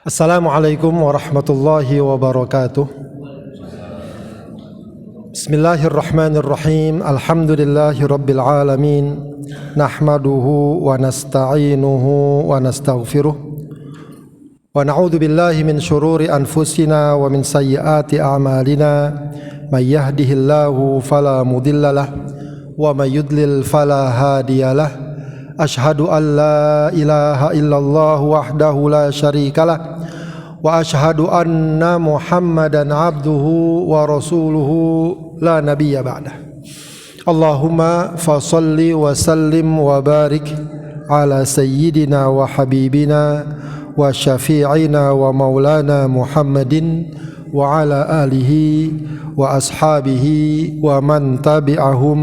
Assalamualaikum warahmatullahi wabarakatuh. Bismillahirrahmanirrahim. Alhamdulillahi rabbil alamin. Nahmaduhu wa nasta'inuhu wa nastaghfiruh. Wa na'udzu billahi min syururi anfusina wa min sayyiati a'malina. May yahdihillahu fala mudhillalah wa may yudlil fala hadiyalah. Ashhadu an la ilaha illallah wahdahu la syarikalah wa ashhadu anna Muhammadan abduhu wa rasuluhu la nabiyya ba'dah. Allahumma fasalli wa sallim wa barik ala sayyidina wa habibina wa syafi'ina wa maulana Muhammadin wa ala alihi wa ashabihi wa man tabi'ahum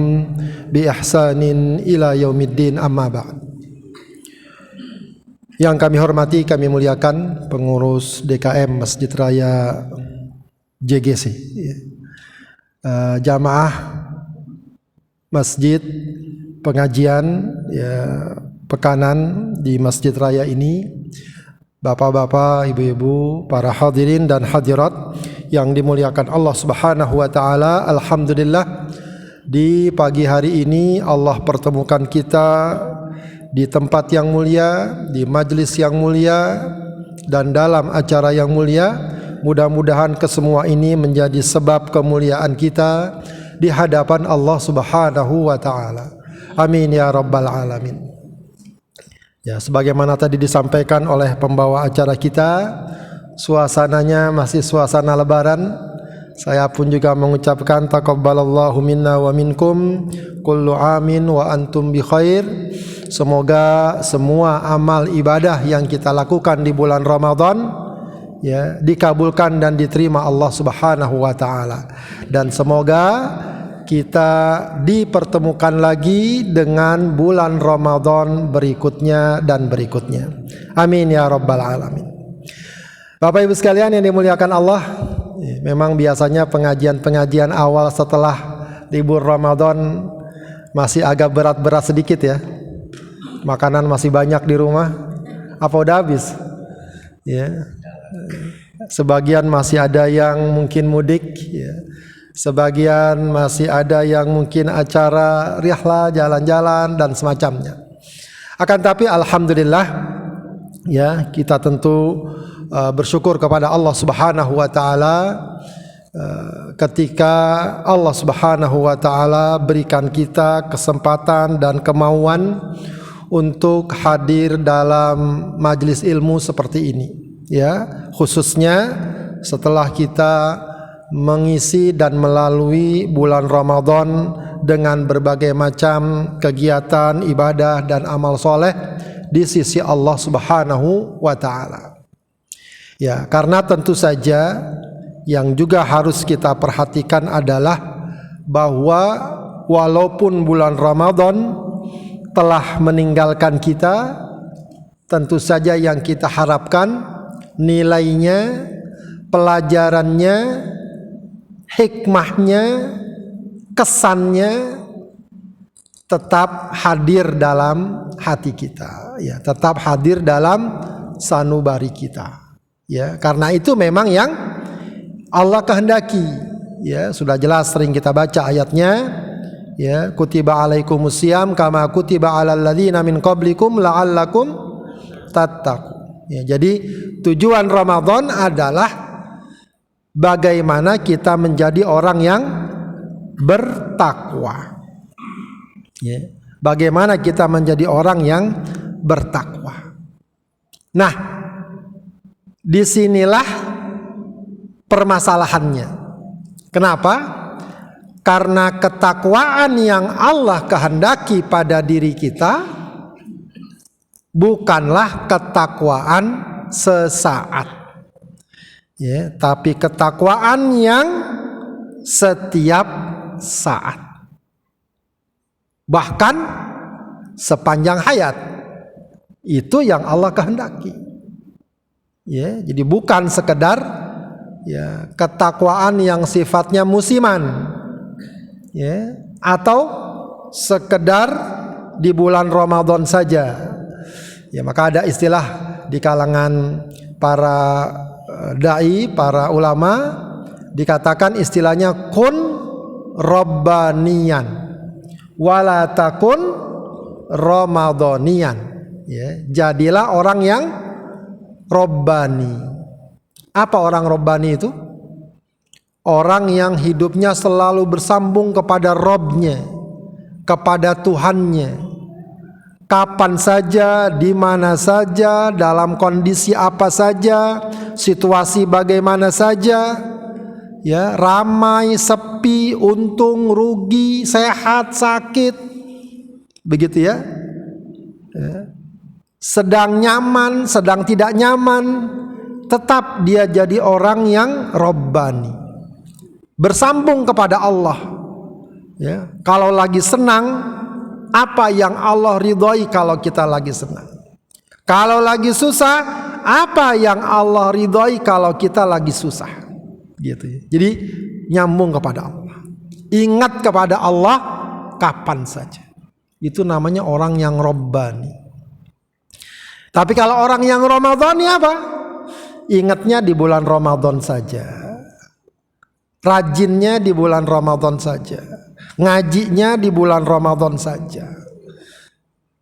bi ihsanin ila yaumiddin, amma ba'd. Yang kami hormati, kami muliakan pengurus DKM Masjid Raya JGC, jamaah masjid pengajian pekanan di Masjid Raya ini, bapak-bapak, ibu-ibu, para hadirin dan hadirat yang dimuliakan Allah Subhanahu wa taala. Alhamdulillah, di pagi hari ini Allah pertemukan kita di tempat yang mulia, di majlis yang mulia, dan dalam acara yang mulia. Mudah-mudahan kesemua ini menjadi sebab kemuliaan kita di hadapan Allah Subhanahu wa taala. Amin ya rabbal alamin. Ya, sebagaimana tadi disampaikan oleh pembawa acara kita, suasananya masih suasana lebaran. Saya pun juga mengucapkan taqabbalallahu minna wa minkum kullu amin wa antum bi khair. Semoga semua amal ibadah yang kita lakukan di bulan Ramadan dikabulkan dan diterima Allah Subhanahu wa taala, dan semoga kita dipertemukan lagi dengan bulan Ramadan berikutnya dan berikutnya. Amin ya rabbal alamin. Bapak Ibu sekalian yang dimuliakan Allah, memang biasanya pengajian-pengajian awal setelah libur Ramadan masih agak berat-berat sedikit ya. Makanan masih banyak di rumah. Apa udah habis? Ya. Sebagian masih ada yang mungkin mudik ya. Sebagian masih ada yang mungkin acara rihlah, jalan-jalan dan semacamnya. Akan tapi alhamdulillah ya, kita tentu bersyukur kepada Allah Subhanahu wa taala ketika Allah Subhanahu wa taala berikan kita kesempatan dan kemauan untuk hadir dalam majelis ilmu seperti ini ya, khususnya setelah kita mengisi dan melalui bulan Ramadan dengan berbagai macam kegiatan ibadah dan amal soleh di sisi Allah Subhanahu wa taala. Ya, karena tentu saja yang juga harus kita perhatikan adalah bahwa walaupun bulan Ramadan telah meninggalkan kita, tentu saja yang kita harapkan nilainya, pelajarannya, hikmahnya, kesannya tetap hadir dalam hati kita ya, tetap hadir dalam sanubari kita ya, karena itu memang yang Allah kehendaki ya. Sudah jelas sering kita baca ayatnya ya, kutiba alaikumusiyam kama kutiba alal ladzina min qablikum la'allakum tattaqun ya. Jadi tujuan Ramadan adalah bagaimana kita menjadi orang yang bertakwa ya. Bagaimana kita menjadi orang yang bertakwa. Nah, disinilah permasalahannya. Kenapa? Karena ketakwaan yang Allah kehendaki pada diri kita bukanlah ketakwaan sesaat ya, tapi ketakwaan yang setiap saat, bahkan sepanjang hayat. Itu yang Allah kehendaki ya. Jadi bukan sekedar ya ketakwaan yang sifatnya musiman ya, atau sekedar di bulan Ramadan saja ya. Maka ada istilah di kalangan para dai, para ulama dikatakan istilahnya kun rabbaniyan wala takun ramadhaniyan, ya, jadilah orang yang rabbani. Apa orang rabbani itu? Orang yang hidupnya selalu bersambung kepada Robnya, kepada Tuhannya, kapan saja, di mana saja, dalam kondisi apa saja, situasi bagaimana saja, ya, ramai, sepi, untung, rugi, sehat, sakit, begitu ya. Sedang nyaman, sedang tidak nyaman, tetap dia jadi orang yang Rabbani, bersambung kepada Allah. Ya, kalau lagi senang, apa yang Allah ridhoi kalau kita lagi senang. Kalau lagi susah, apa yang Allah ridhoi kalau kita lagi susah. Gitu ya. Jadi nyambung kepada Allah. Ingat kepada Allah kapan saja. Itu namanya orang yang Rabbani. Tapi kalau orang yang Ramadhani apa? Ingatnya di bulan Ramadan saja. Rajinnya di bulan Ramadan saja. Ngajinya di bulan Ramadan saja.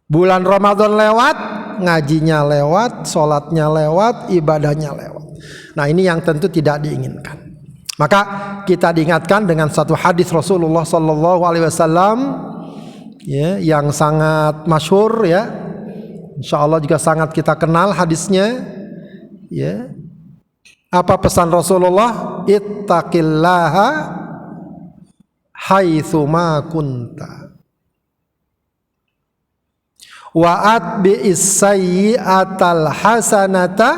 Bulan Ramadan lewat, ngajinya lewat, sholatnya lewat, ibadahnya lewat. Nah, ini yang tentu tidak diinginkan. Maka kita diingatkan dengan satu hadis Rasulullah Sallallahu Alaihi Wasallam, ya, yang sangat masyhur, ya, insya Allah juga sangat kita kenal hadisnya, ya. Apa pesan Rasulullah? Ittaqillaha haitsuma kunta wa atbi'is sayyi'atal hasanata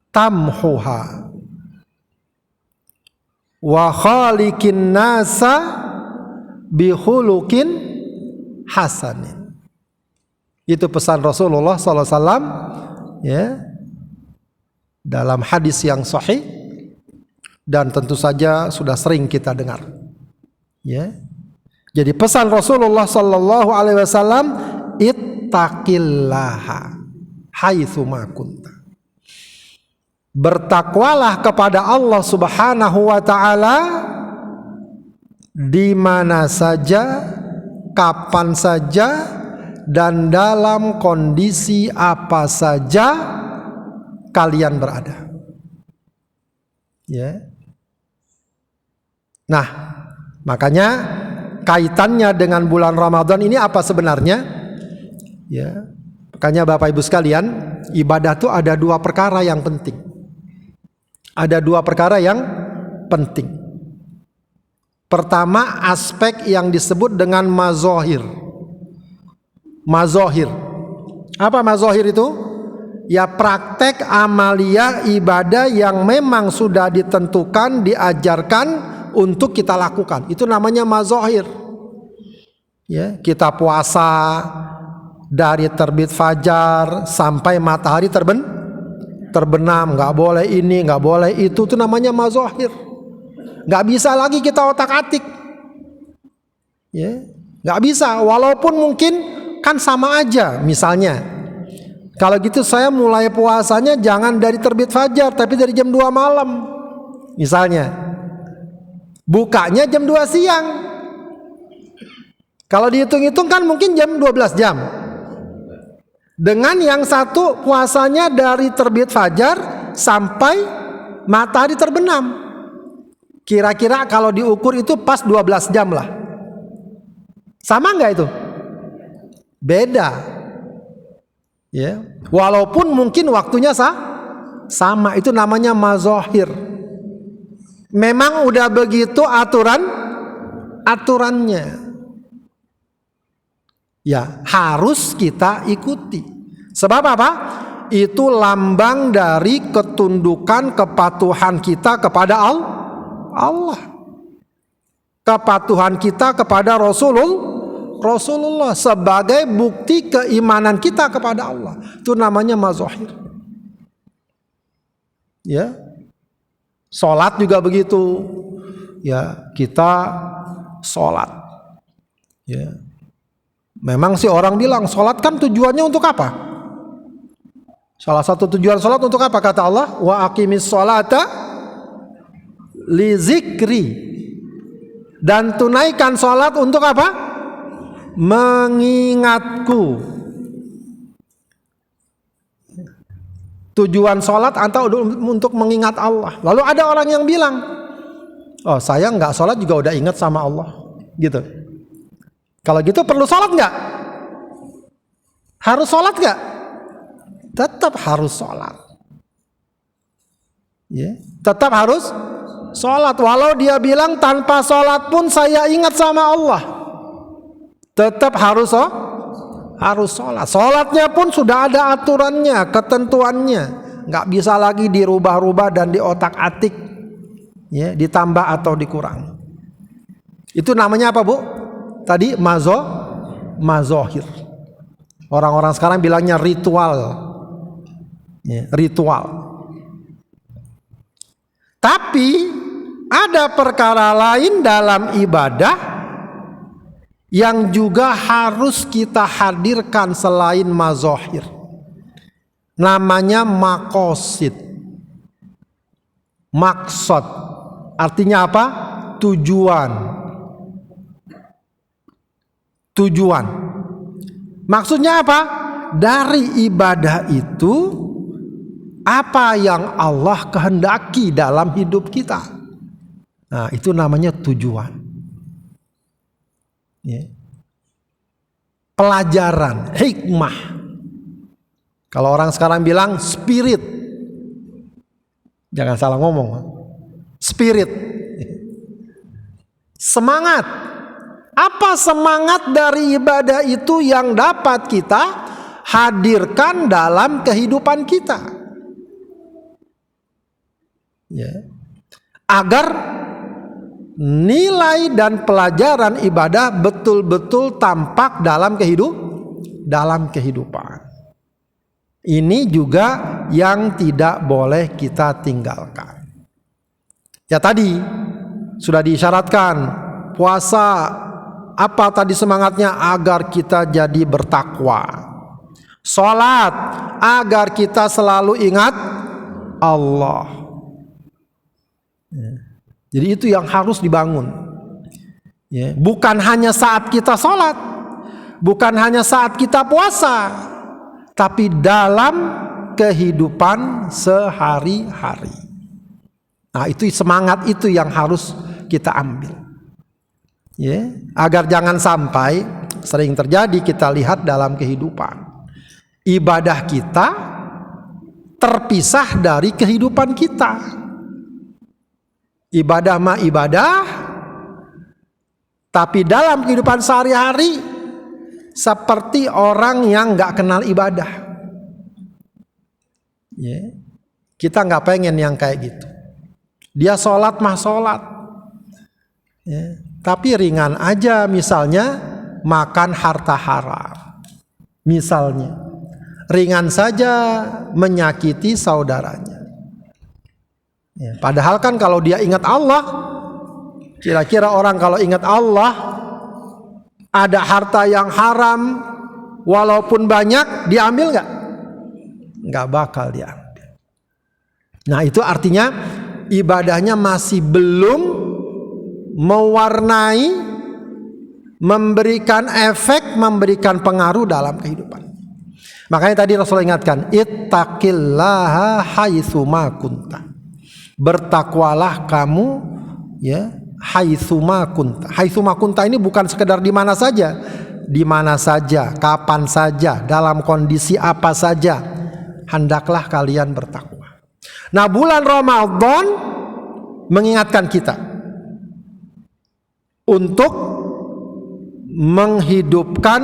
tamhuha wa khaliqin nasa bihulukin hasanin. Itu pesan Rasulullah SAW, ya, dalam hadis yang sahih, dan tentu saja sudah sering kita dengar, ya. Jadi pesan Rasulullah Sallallahu Alaihi Wasallam, ittaqillaha haitsuma kunta. Bertakwalah kepada Allah Subhanahu Wa Taala di mana saja, kapan saja, dan dalam kondisi apa saja kalian berada. Ya. Nah, makanya kaitannya dengan bulan Ramadan ini apa sebenarnya? Ya. Makanya Bapak Ibu sekalian, ibadah itu ada dua perkara yang penting. Ada dua perkara yang penting. Pertama, aspek yang disebut dengan mazohir. Mazohir. Apa mazohir itu? Ya, praktek amalia ibadah yang memang sudah ditentukan, diajarkan untuk kita lakukan. Itu namanya mazohir. Ya, kita puasa dari terbit fajar sampai matahari terbenam, nggak boleh ini, nggak boleh itu namanya mazohir. Nggak bisa lagi kita otak-atik. Ya, nggak bisa. Walaupun mungkin kan sama aja, misalnya. Kalau gitu saya mulai puasanya jangan dari terbit fajar, tapi dari jam 2 malam. Misalnya. Bukanya jam 2 siang. Kalau dihitung-hitung kan mungkin jam 12 jam. Dengan yang satu puasanya dari terbit fajar sampai matahari terbenam. Kira-kira kalau diukur itu pas 12 jam lah. Sama enggak itu? Beda. Ya, walaupun mungkin waktunya sama, itu namanya mazohir. Memang udah begitu aturannya. Ya, harus kita ikuti. Sebab apa? Itu lambang dari ketundukan, kepatuhan kita kepada Allah. Kepatuhan kita kepada Rasulullah sebagai bukti keimanan kita kepada Allah. Itu namanya mazohir. Ya. Salat juga begitu. Ya, kita salat. Ya. Memang sih orang bilang salat kan tujuannya untuk apa? Salah satu tujuan sholat untuk apa? Kata Allah, wa aqimis sholata li zikri. Dan tunaikan sholat untuk apa? Mengingatku. Tujuan sholat atau untuk mengingat Allah. Lalu ada orang yang bilang, oh saya nggak sholat juga udah ingat sama Allah, gitu. Kalau gitu perlu sholat nggak? Harus sholat nggak? Tetap harus sholat. Ya, tetap harus sholat. Walau dia bilang tanpa sholat pun saya ingat sama Allah, tetap harus sholat. Sholatnya pun sudah ada aturannya, ketentuannya. Nggak bisa lagi dirubah-rubah dan diotak-atik, ya, ditambah atau dikurang. Itu namanya apa, Bu? Tadi mazohir. Orang-orang sekarang bilangnya ritual. Ya, ritual. Tapi ada perkara lain dalam ibadah yang juga harus kita hadirkan selain mazohir. Namanya maqasid. Maksud. Artinya apa? Tujuan. Tujuan. Maksudnya apa? Dari ibadah itu apa yang Allah kehendaki dalam hidup kita. Nah, itu namanya tujuan. Ya. Pelajaran, hikmah. Kalau orang sekarang bilang spirit, jangan salah ngomong. Spirit, semangat. Apa semangat dari ibadah itu yang dapat kita hadirkan dalam kehidupan kita? Ya. Agar nilai dan pelajaran ibadah betul-betul tampak dalam kehidupan. Ini juga yang tidak boleh kita tinggalkan. Ya, tadi sudah diisyaratkan puasa, apa tadi semangatnya? Agar kita jadi bertakwa. Salat agar kita selalu ingat Allah. Jadi itu yang harus dibangun. Ya, bukan hanya saat kita sholat, bukan hanya saat kita puasa, tapi dalam kehidupan sehari-hari. Nah, itu semangat itu yang harus kita ambil. Ya, agar jangan sampai sering terjadi kita lihat dalam kehidupan ibadah kita terpisah dari kehidupan kita. Ibadah mah ibadah, tapi dalam kehidupan sehari-hari seperti orang yang nggak kenal ibadah. Ya. Kita nggak pengen yang kayak gitu. Dia sholat mah sholat, ya. Tapi ringan aja, misalnya makan harta haram, misalnya ringan saja menyakiti saudaranya. Ya, padahal kan kalau dia ingat Allah, kira-kira orang kalau ingat Allah, ada harta yang haram, walaupun banyak, diambil nggak? Nggak bakal diambil. Nah, itu artinya ibadahnya masih belum mewarnai, memberikan efek, memberikan pengaruh dalam kehidupan. Makanya tadi Rasulullah ingatkan, ittaqillaha haitsu ma kunta. Bertakwalah kamu, ya, haitsu ma kunta. Haitsu ma kunta ini bukan sekedar di mana saja, kapan saja, dalam kondisi apa saja, hendaklah kalian bertakwa. Nah, bulan Ramadan mengingatkan kita untuk menghidupkan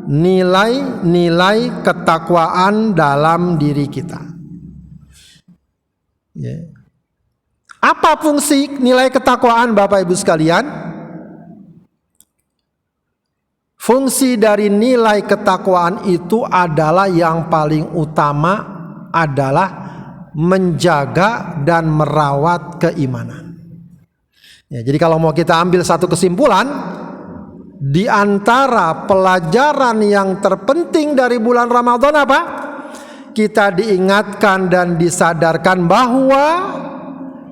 nilai-nilai ketakwaan dalam diri kita. Ya. Apa fungsi nilai ketakwaan, Bapak Ibu sekalian? Fungsi dari nilai ketakwaan itu adalah yang paling utama adalah menjaga dan merawat keimanan. Ya, jadi kalau mau kita ambil satu kesimpulan, di antara pelajaran yang terpenting dari bulan Ramadan apa? kita diingatkan dan disadarkan bahwa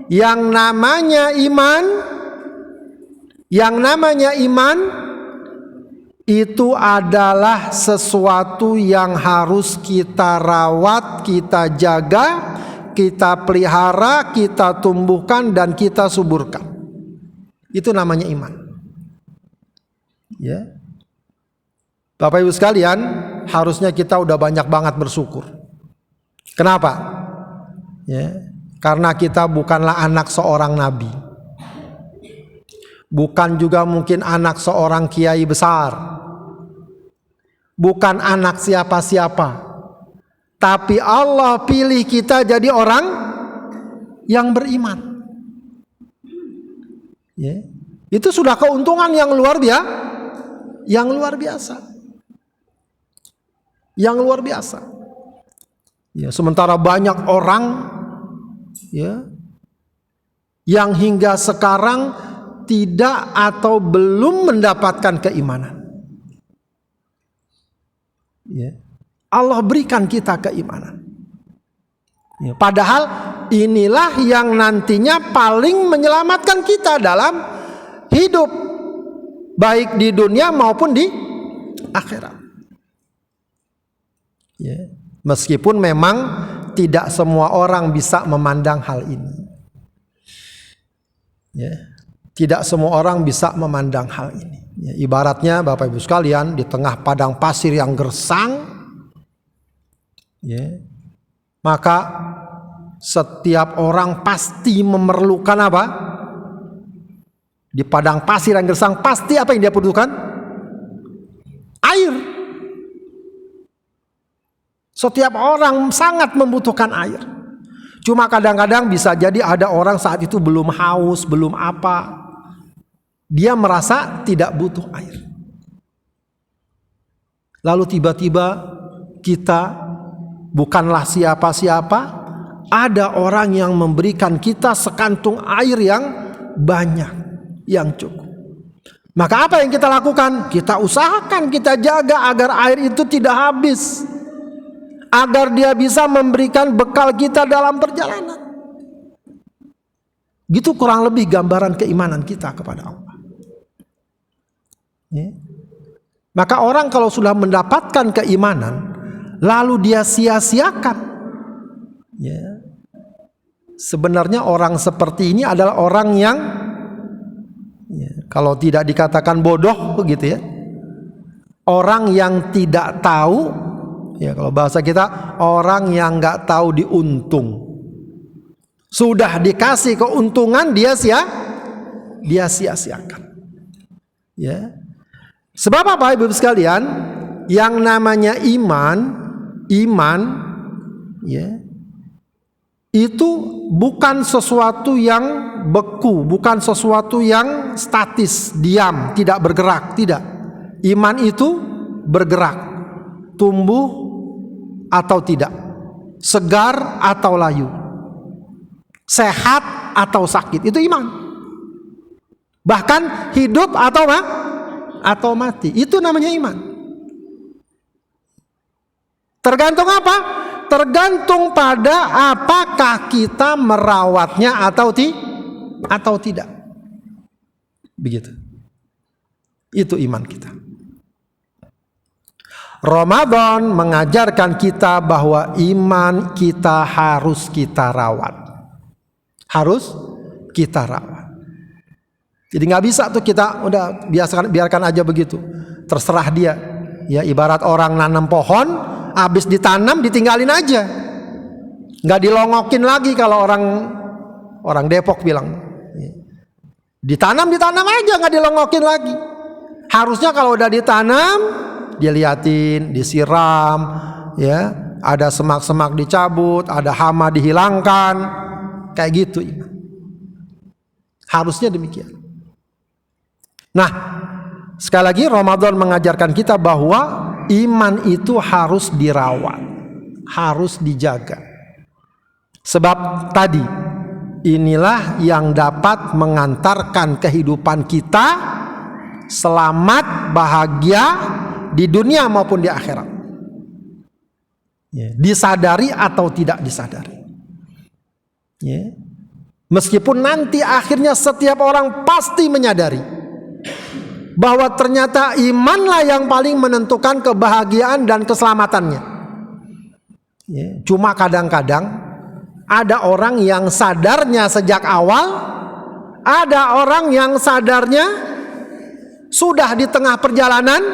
yang namanya iman itu adalah sesuatu yang harus kita rawat, kita jaga, kita pelihara, kita tumbuhkan dan kita suburkan. Itu namanya iman. Ya. Bapak Ibu sekalian, harusnya kita udah banyak banget bersyukur. Kenapa? Ya, karena kita bukanlah anak seorang nabi. Bukan juga mungkin anak seorang kiai besar. Bukan anak siapa-siapa. Tapi Allah pilih kita jadi orang yang beriman. Ya. Itu sudah keuntungan yang luar biasa. Yang luar biasa. Ya, sementara banyak orang ya yang hingga sekarang tidak atau belum mendapatkan keimanan. Ya. Allah berikan kita keimanan. Ya, padahal inilah yang nantinya paling menyelamatkan kita dalam hidup, baik di dunia maupun di akhirat. Ya. Meskipun memang tidak semua orang bisa memandang hal ini. Ya. Tidak semua orang bisa memandang hal ini. Ya, ibaratnya Bapak Ibu sekalian, di tengah padang pasir yang gersang, ya, maka setiap orang pasti memerlukan apa? Di padang pasir yang gersang pasti apa yang dia butuhkan? Air. Setiap orang sangat membutuhkan air. Cuma kadang-kadang bisa jadi ada orang saat itu belum haus, belum apa. Dia merasa tidak butuh air. Lalu tiba-tiba kita bukanlah siapa-siapa, ada orang yang memberikan kita sekantung air yang banyak, yang cukup. Maka apa yang kita lakukan? Kita usahakan, kita jaga agar air itu tidak habis, agar dia bisa memberikan bekal kita dalam perjalanan. Gitu kurang lebih gambaran keimanan kita kepada Allah. Ya. Maka orang kalau sudah mendapatkan keimanan lalu dia sia-siakan, ya, sebenarnya orang seperti ini adalah orang yang, ya, kalau tidak dikatakan bodoh begitu ya, orang yang tidak tahu, ya, kalau bahasa kita orang yang nggak tahu diuntung. Sudah dikasih keuntungan dia sia-siakan. Ya. Sebab apa Ibu sekalian? Yang namanya iman, ya, itu bukan sesuatu yang beku, bukan sesuatu yang statis, diam, tidak bergerak, tidak. Iman itu bergerak, tumbuh atau tidak, segar atau layu, sehat atau sakit, itu iman. Bahkan hidup atau mati, itu namanya iman. Tergantung apa? Tergantung pada apakah kita merawatnya atau tidak. Begitu. Itu iman kita. Ramadan mengajarkan kita bahwa iman kita harus kita rawat. Harus kita rawat. Jadi nggak bisa tuh kita udah biarkan aja begitu, terserah dia. Ya, ibarat orang nanam pohon, habis ditanam ditinggalin aja, nggak dilongokin lagi kalau orang Depok bilang. Ditanam aja, nggak dilongokin lagi. Harusnya kalau udah ditanam, diliatin, disiram, ya, ada semak-semak dicabut, ada hama dihilangkan, kayak gitu. Harusnya demikian. Nah, sekali lagi Ramadan mengajarkan kita bahwa iman itu harus dirawat, harus dijaga. Sebab tadi, inilah yang dapat mengantarkan kehidupan kita selamat, bahagia di dunia maupun di akhirat. Ya, disadari atau tidak disadari. Ya. Meskipun nanti akhirnya setiap orang pasti menyadari bahwa ternyata imanlah yang paling menentukan kebahagiaan dan keselamatannya. Ya. Cuma kadang-kadang ada orang yang sadarnya sejak awal, ada orang yang sadarnya sudah di tengah perjalanan,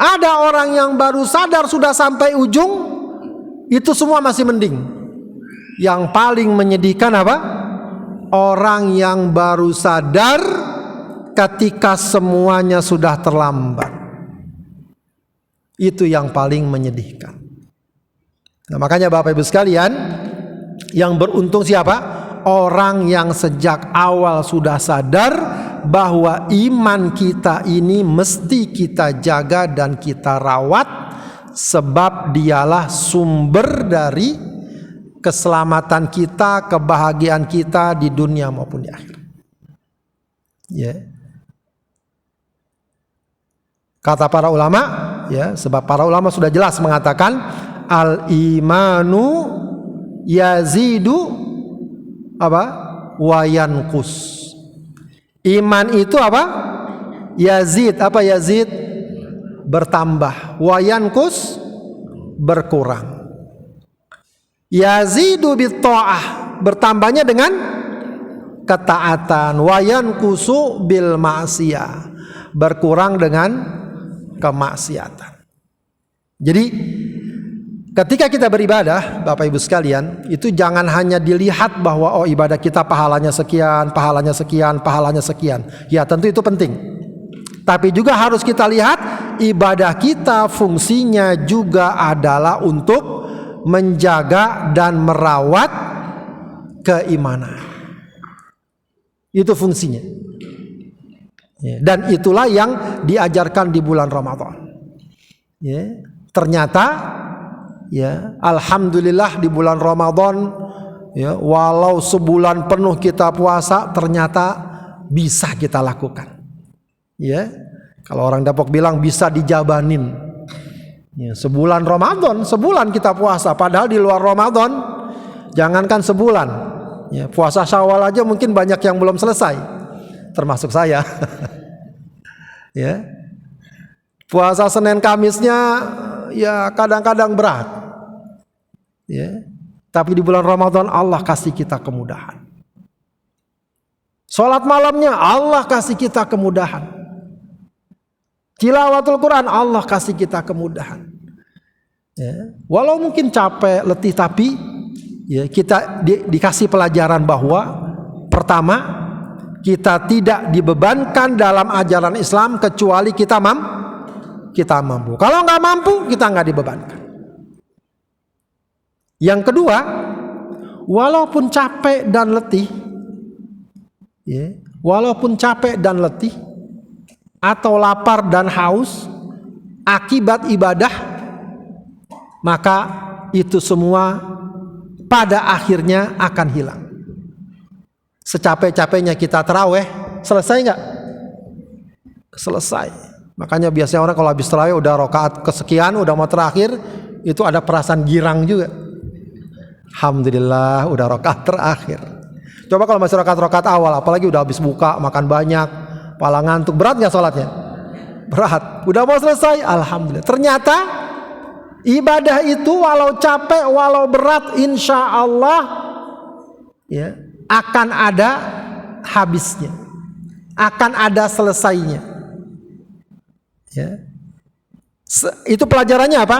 ada orang yang baru sadar sudah sampai ujung. Itu semua masih mending. Yang paling menyedihkan apa? Orang yang baru sadar ketika semuanya sudah terlambat. Itu yang paling menyedihkan. Nah, makanya Bapak Ibu sekalian, yang beruntung siapa? Orang yang sejak awal sudah sadar bahwa iman kita ini mesti kita jaga dan kita rawat, sebab dialah sumber dari keselamatan kita, kebahagiaan kita di dunia maupun di akhirat. Ya. Kata para ulama, ya, sebab para ulama sudah jelas mengatakan al-imanu yazidu apa? Wa yanqus. Iman itu apa? Yazid, apa yazid? Bertambah. Wa yanqus, berkurang. Yazidu bitta'ah, bertambahnya dengan ketaatan. Wa yanqusu bil ma'siyah, berkurang dengan kemaksiatan. Jadi ketika kita beribadah, Bapak Ibu sekalian, itu jangan hanya dilihat bahwa oh ibadah kita pahalanya sekian, pahalanya sekian, pahalanya sekian. Ya tentu itu penting. Tapi juga harus kita lihat ibadah kita fungsinya juga adalah untuk menjaga dan merawat keimanan. Itu fungsinya. Dan itulah yang diajarkan di bulan Ramadan. Ya, ternyata ya, alhamdulillah di bulan Ramadan ya, walau sebulan penuh kita puasa ternyata bisa kita lakukan. Ya, kalau orang Depok bilang bisa dijabanin. Ya, sebulan Ramadan, sebulan kita puasa, padahal di luar Ramadan jangankan sebulan. Ya, puasa Syawal aja mungkin banyak yang belum selesai, termasuk saya. Ya. Puasa Senin Kamisnya ya kadang-kadang berat. Ya. Tapi di bulan Ramadan Allah kasih kita kemudahan. Salat malamnya Allah kasih kita kemudahan. Tilawatul Quran Allah kasih kita kemudahan. Ya. Walau mungkin capek, letih, tapi ya, kita dikasih pelajaran bahwa pertama, kita tidak dibebankan dalam ajaran Islam kecuali kita mampu. Kalau nggak mampu, kita nggak dibebankan. Yang kedua, walaupun capek dan letih, ya, walaupun capek dan letih, atau lapar dan haus akibat ibadah, maka itu semua pada akhirnya akan hilang. Secapek-capeknya kita taraweh, selesai nggak? Selesai. Makanya biasanya orang kalau habis taraweh udah rakaat kesekian, udah mau terakhir, itu ada perasaan girang juga. Alhamdulillah udah rakaat terakhir. Coba kalau masih rakaat awal, apalagi udah habis buka, makan banyak, pala ngantuk, berat nggak sholatnya? Berat. Udah mau selesai, alhamdulillah. Ternyata ibadah itu walau capek, walau berat, insya Allah ya, akan ada habisnya, akan ada selesainya. Ya. Itu pelajarannya apa?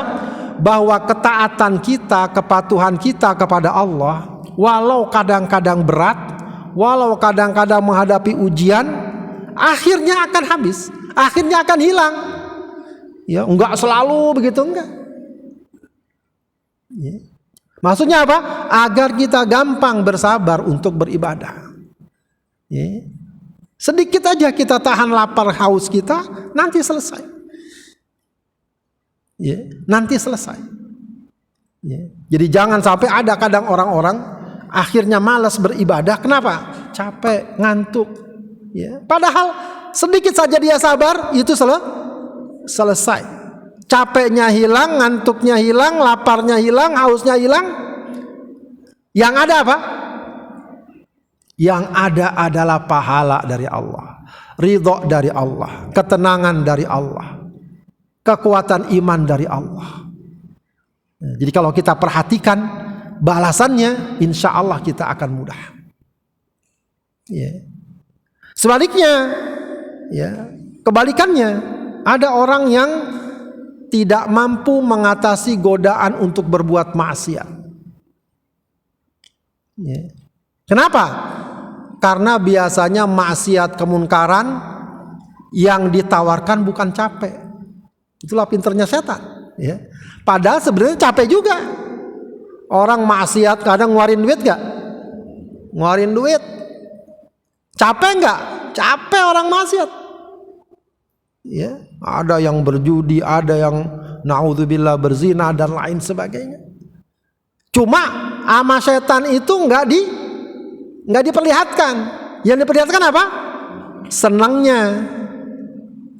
Bahwa ketaatan kita, kepatuhan kita kepada Allah, walau kadang-kadang berat, walau kadang-kadang menghadapi ujian, akhirnya akan habis, akhirnya akan hilang. Ya, enggak selalu begitu, enggak. Ya. Maksudnya apa? Agar kita gampang bersabar untuk beribadah. Ya. Sedikit aja kita tahan lapar haus kita, nanti selesai. Ya, nanti selesai. Ya. Jadi jangan sampai ada kadang orang-orang akhirnya malas beribadah. Kenapa? Capek, ngantuk. Ya. Padahal sedikit saja dia sabar, itu selesai. capeknya hilang, ngantuknya hilang, laparnya hilang, hausnya hilang. Yang ada apa? Yang ada adalah pahala dari Allah, ridho dari Allah, ketenangan dari Allah, kekuatan iman dari Allah. Jadi kalau kita perhatikan balasannya, insya Allah kita akan mudah. Ya. Sebaliknya, ya, kebalikannya, ada orang yang tidak mampu mengatasi godaan untuk berbuat maksiat. Ya. Kenapa? Karena biasanya maksiat kemunkaran yang ditawarkan bukan capek. Itulah pinternya setan. Ya. Padahal sebenarnya capek juga. Orang maksiat kadang ngeluarin duit gak? Ngeluarin duit. Capek gak? Capek orang maksiat. Ya, ada yang berjudi, ada yang naudzubillah berzina dan lain sebagainya. Cuma ama setan itu nggak diperlihatkan. Yang diperlihatkan apa? Senangnya,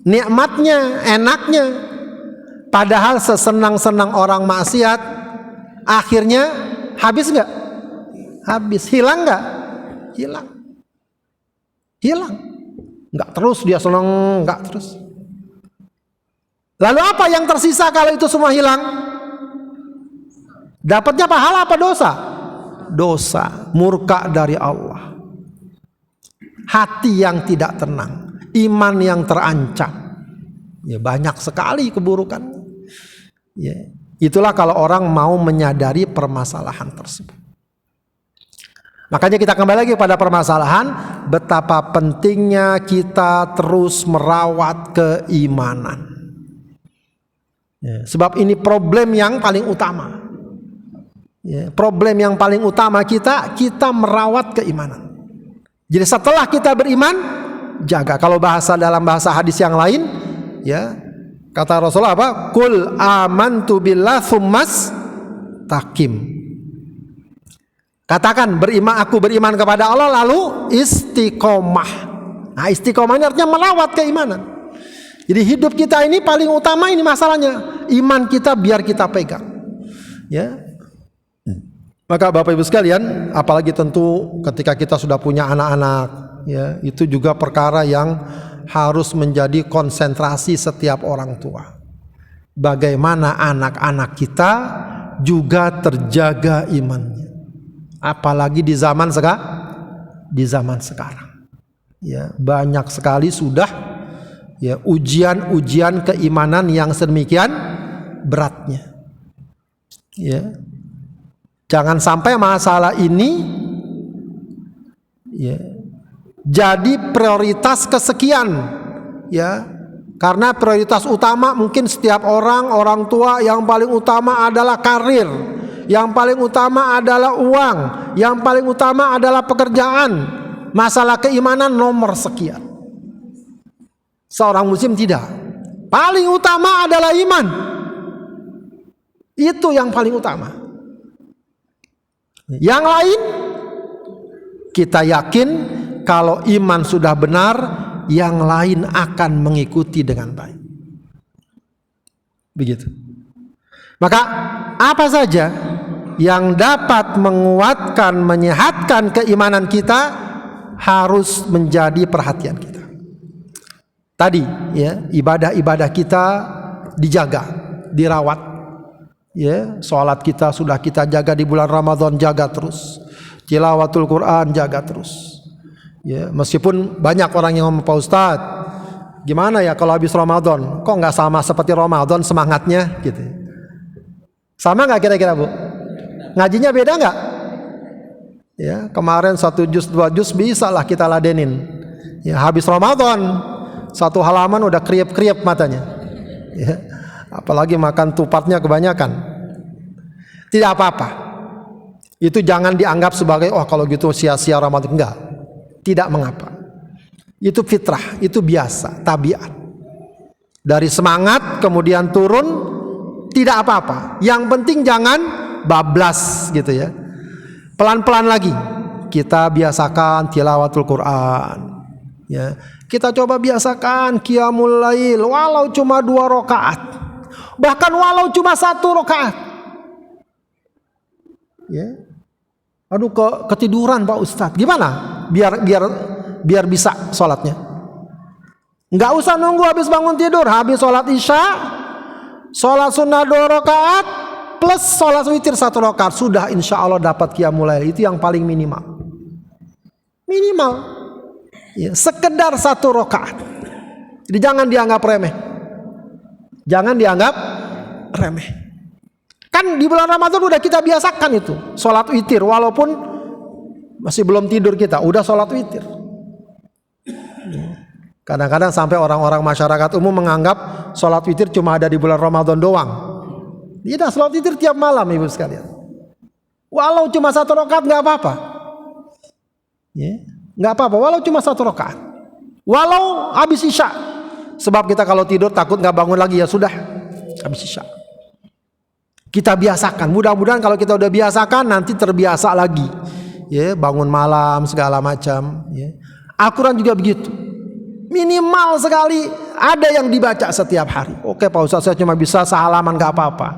nikmatnya, enaknya. Padahal sesenang-senang orang maksiat, akhirnya habis nggak? Habis. Hilang nggak? Hilang. Hilang. Nggak terus dia senang, nggak terus. Lalu apa yang tersisa kalau itu semua hilang? Dapatnya pahala apa dosa? Dosa, murka dari Allah. Hati yang tidak tenang, iman yang terancam. Ya, banyak sekali keburukan. Ya, itulah kalau orang mau menyadari permasalahan tersebut. Makanya kita kembali lagi pada permasalahan, betapa pentingnya kita terus merawat keimanan. Ya, sebab ini problem yang paling utama. Ya, problem yang paling utama kita merawat keimanan. Jadi setelah kita beriman, jaga. Kalau dalam bahasa hadis yang lain, ya, kata Rasulullah apa? Qul amantu billah tsummas taqim. Katakan aku beriman kepada Allah lalu istiqomah. Nah, istiqomah ini artinya melawat keimanan. Jadi hidup kita ini paling utama ini masalahnya, iman kita biar kita pegang. Ya. Maka Bapak Ibu sekalian, apalagi tentu ketika kita sudah punya anak-anak, ya, itu juga perkara yang harus menjadi konsentrasi setiap orang tua. Bagaimana anak-anak kita juga terjaga imannya. Apalagi di zaman sekarang. Ya, banyak sekali sudah, ya, ujian-ujian keimanan yang sedemikian beratnya. Ya. Jangan sampai masalah ini, ya, jadi prioritas kesekian, ya. Karena prioritas utama mungkin setiap orang tua yang paling utama adalah karir, yang paling utama adalah uang, yang paling utama adalah pekerjaan. Masalah keimanan nomor sekian. Seorang muslim tidak. Paling utama adalah iman. Itu yang paling utama. Yang lain kita yakin kalau iman sudah benar, yang lain akan mengikuti dengan baik. Begitu. Maka apa saja yang dapat menguatkan, menyehatkan keimanan kita harus menjadi perhatian kita. Tadi, ya, ibadah-ibadah kita dijaga, dirawat. Ya, sholat kita sudah kita jaga di bulan Ramadan, jaga terus. Tilawatul Quran jaga terus. Ya, meskipun banyak orang yang ngomong, Pak Ustadz, gimana ya kalau habis Ramadan? Kok nggak sama seperti Ramadan semangatnya? Gitu. Sama nggak kira-kira, Bu? Ngajinya beda nggak? Ya, kemarin 1 juz 2 juz bisa lah kita ladenin. Ya, habis Ramadan 1 halaman udah kriep-kriep matanya. Ya. Apalagi makan tupatnya kebanyakan. Tidak apa-apa. Itu jangan dianggap sebagai kalau gitu sia-sia Ramadan. Enggak. Tidak mengapa. Itu fitrah, itu biasa, tabiat. Dari semangat kemudian turun, tidak apa-apa. Yang penting jangan bablas gitu ya. Pelan-pelan lagi kita biasakan tilawatul Quran. Ya. Kita coba biasakan qiyamul lail walau cuma 2 rakaat. Bahkan walau cuma 1 rakaat. Ya. Aduh ketiduran Pak Ustadz. Gimana? Biar bisa sholatnya. Nggak usah nunggu habis bangun tidur, habis sholat isya, sholat sunnah 2 rakaat plus sholat witir 1 rakaat, sudah insya Allah dapat qiyamul lail. Itu yang paling minimal. Ya, sekedar 1 rakaat. Jadi jangan dianggap remeh. Jangan dianggap remeh. Kan di bulan Ramadan udah kita biasakan itu sholat witir, walaupun masih belum tidur kita udah sholat witir. Kadang-kadang sampai orang-orang masyarakat umum menganggap sholat witir cuma ada di bulan Ramadan doang. Tidak, sholat witir tiap malam ibu sekalian. Walau cuma 1 rakaat nggak apa-apa. Ya, nggak apa-apa. Walau cuma 1 rakaat. Walau habis isya. Sebab kita kalau tidur takut nggak bangun lagi, ya sudah habis isya. Kita biasakan. Mudah-mudahan kalau kita udah biasakan nanti terbiasa lagi. Ya, bangun malam segala macam. Ya. Al-Quran juga begitu. Minimal sekali ada yang dibaca setiap hari. Oke Pak Ustaz, saya cuma bisa sehalaman nggak apa-apa.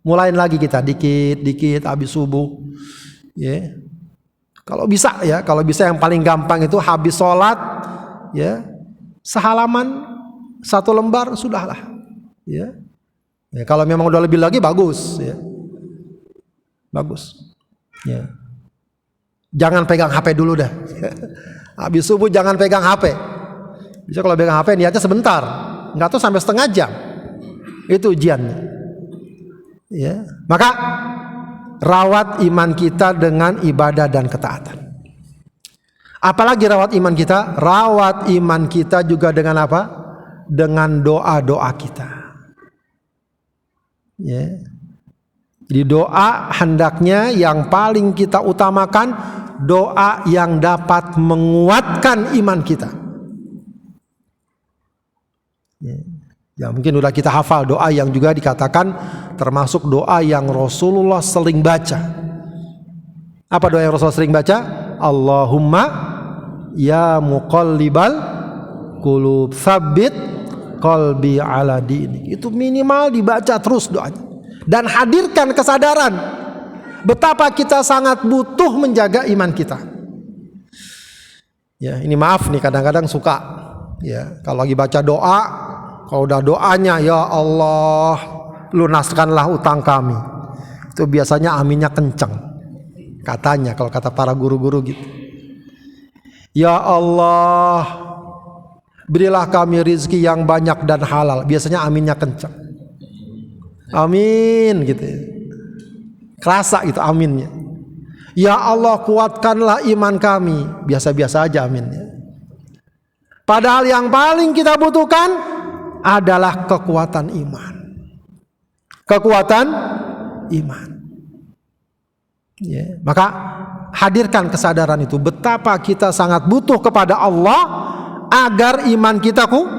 Mulain lagi kita dikit-dikit habis subuh. Ya. Kalau bisa ya, kalau bisa yang paling gampang itu habis sholat, ya sehalaman 1 lembar sudahlah. Ya. Ya, kalau memang udah lebih lagi bagus, ya. Bagus. Ya. Jangan pegang HP dulu dah. Habis subuh jangan pegang HP. Bisa kalau pegang HP niatnya sebentar, nggak tuh sampai setengah jam. Itu ujiannya. Ya. Maka rawat iman kita dengan ibadah dan ketaatan. Apalagi rawat iman kita? Rawat iman kita juga dengan apa? Dengan doa-doa kita. Ya. Jadi doa hendaknya yang paling kita utamakan doa yang dapat menguatkan iman kita. Ya mungkin udah kita hafal doa yang juga dikatakan termasuk doa yang Rasulullah sering baca. Apa doa yang Rasulullah sering baca? Allahumma ya muqallibal qulub tsabbit qalbi ala dinik. Itu minimal dibaca terus doanya. Dan hadirkan kesadaran betapa kita sangat butuh menjaga iman kita. Ya, ini maaf nih kadang-kadang suka ya kalau lagi baca doa, kalau udah doanya ya Allah lunaskanlah utang kami. Itu biasanya aminnya kenceng. Katanya kalau kata para guru-guru gitu. Ya Allah berilah kami rizki yang banyak dan halal. Biasanya aminnya kenceng. Amin gitu. Kerasa gitu aminnya. Ya Allah kuatkanlah iman kami. Biasa-biasa aja aminnya. Padahal yang paling kita butuhkan adalah kekuatan iman. Kekuatan iman. Ya, maka hadirkan kesadaran itu betapa kita sangat butuh kepada Allah agar iman kita kuat.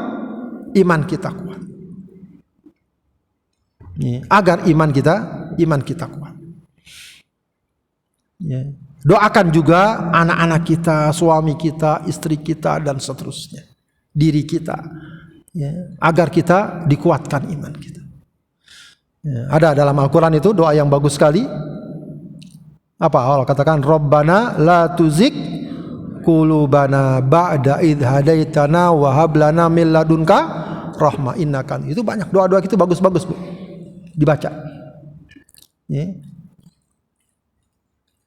Ya, agar iman kita kuat. Ya. Doakan juga anak-anak kita, suami kita, istri kita dan seterusnya, diri kita, ya, agar kita dikuatkan iman kita. Ya, ada dalam Al-Quran itu doa yang bagus sekali. Apa Allah katakan? Rabbana la tuzigh qulubana ba'da idh hadaitana wa hab lana min ladunka rahmah innaka. Itu banyak doa-doa itu bagus-bagus Bu. Dibaca. Ya.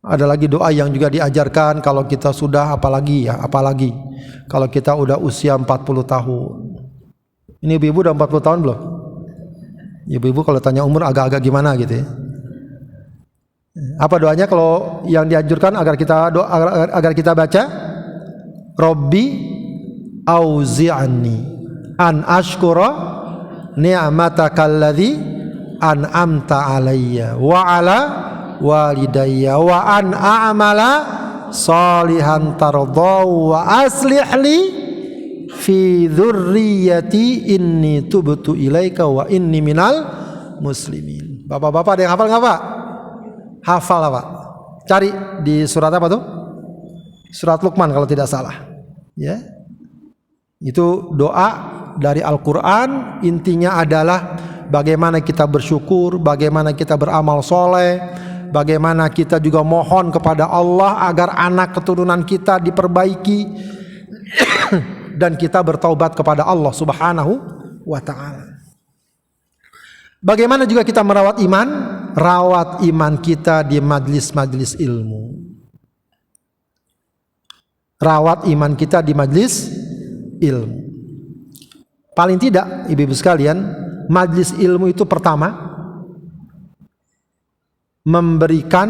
Ada lagi doa yang juga diajarkan kalau kita sudah apalagi kalau kita udah usia 40 tahun. Ini ibu-ibu udah 40 tahun belum? Ibu-ibu kalau tanya umur agak-agak gimana gitu ya. Apa doanya kalau yang dianjurkan agar kita baca? Rabbi auzi'ni an ashkura ni'matakal ladzi an'amta alayya wa ala walidayya wa an a'mala salihan tardahu wa aslih li fi dzurriyyati inni tubtu ilaika wa inni minal muslimin. Bapak-bapak ada yang hafal enggak, Pak? Hafal apa? Cari di surat apa tuh? Surat Luqman kalau tidak salah. Ya. Itu doa dari Al-Qur'an, intinya adalah bagaimana kita bersyukur, bagaimana kita beramal soleh, bagaimana kita juga mohon kepada Allah agar anak keturunan kita diperbaiki dan kita bertaubat kepada Allah Subhanahu wa ta'ala. Bagaimana juga kita merawat iman? Rawat iman kita di majlis-majlis ilmu. Rawat iman kita di majlis ilmu. Paling tidak, ibu-ibu sekalian, majlis ilmu itu pertama memberikan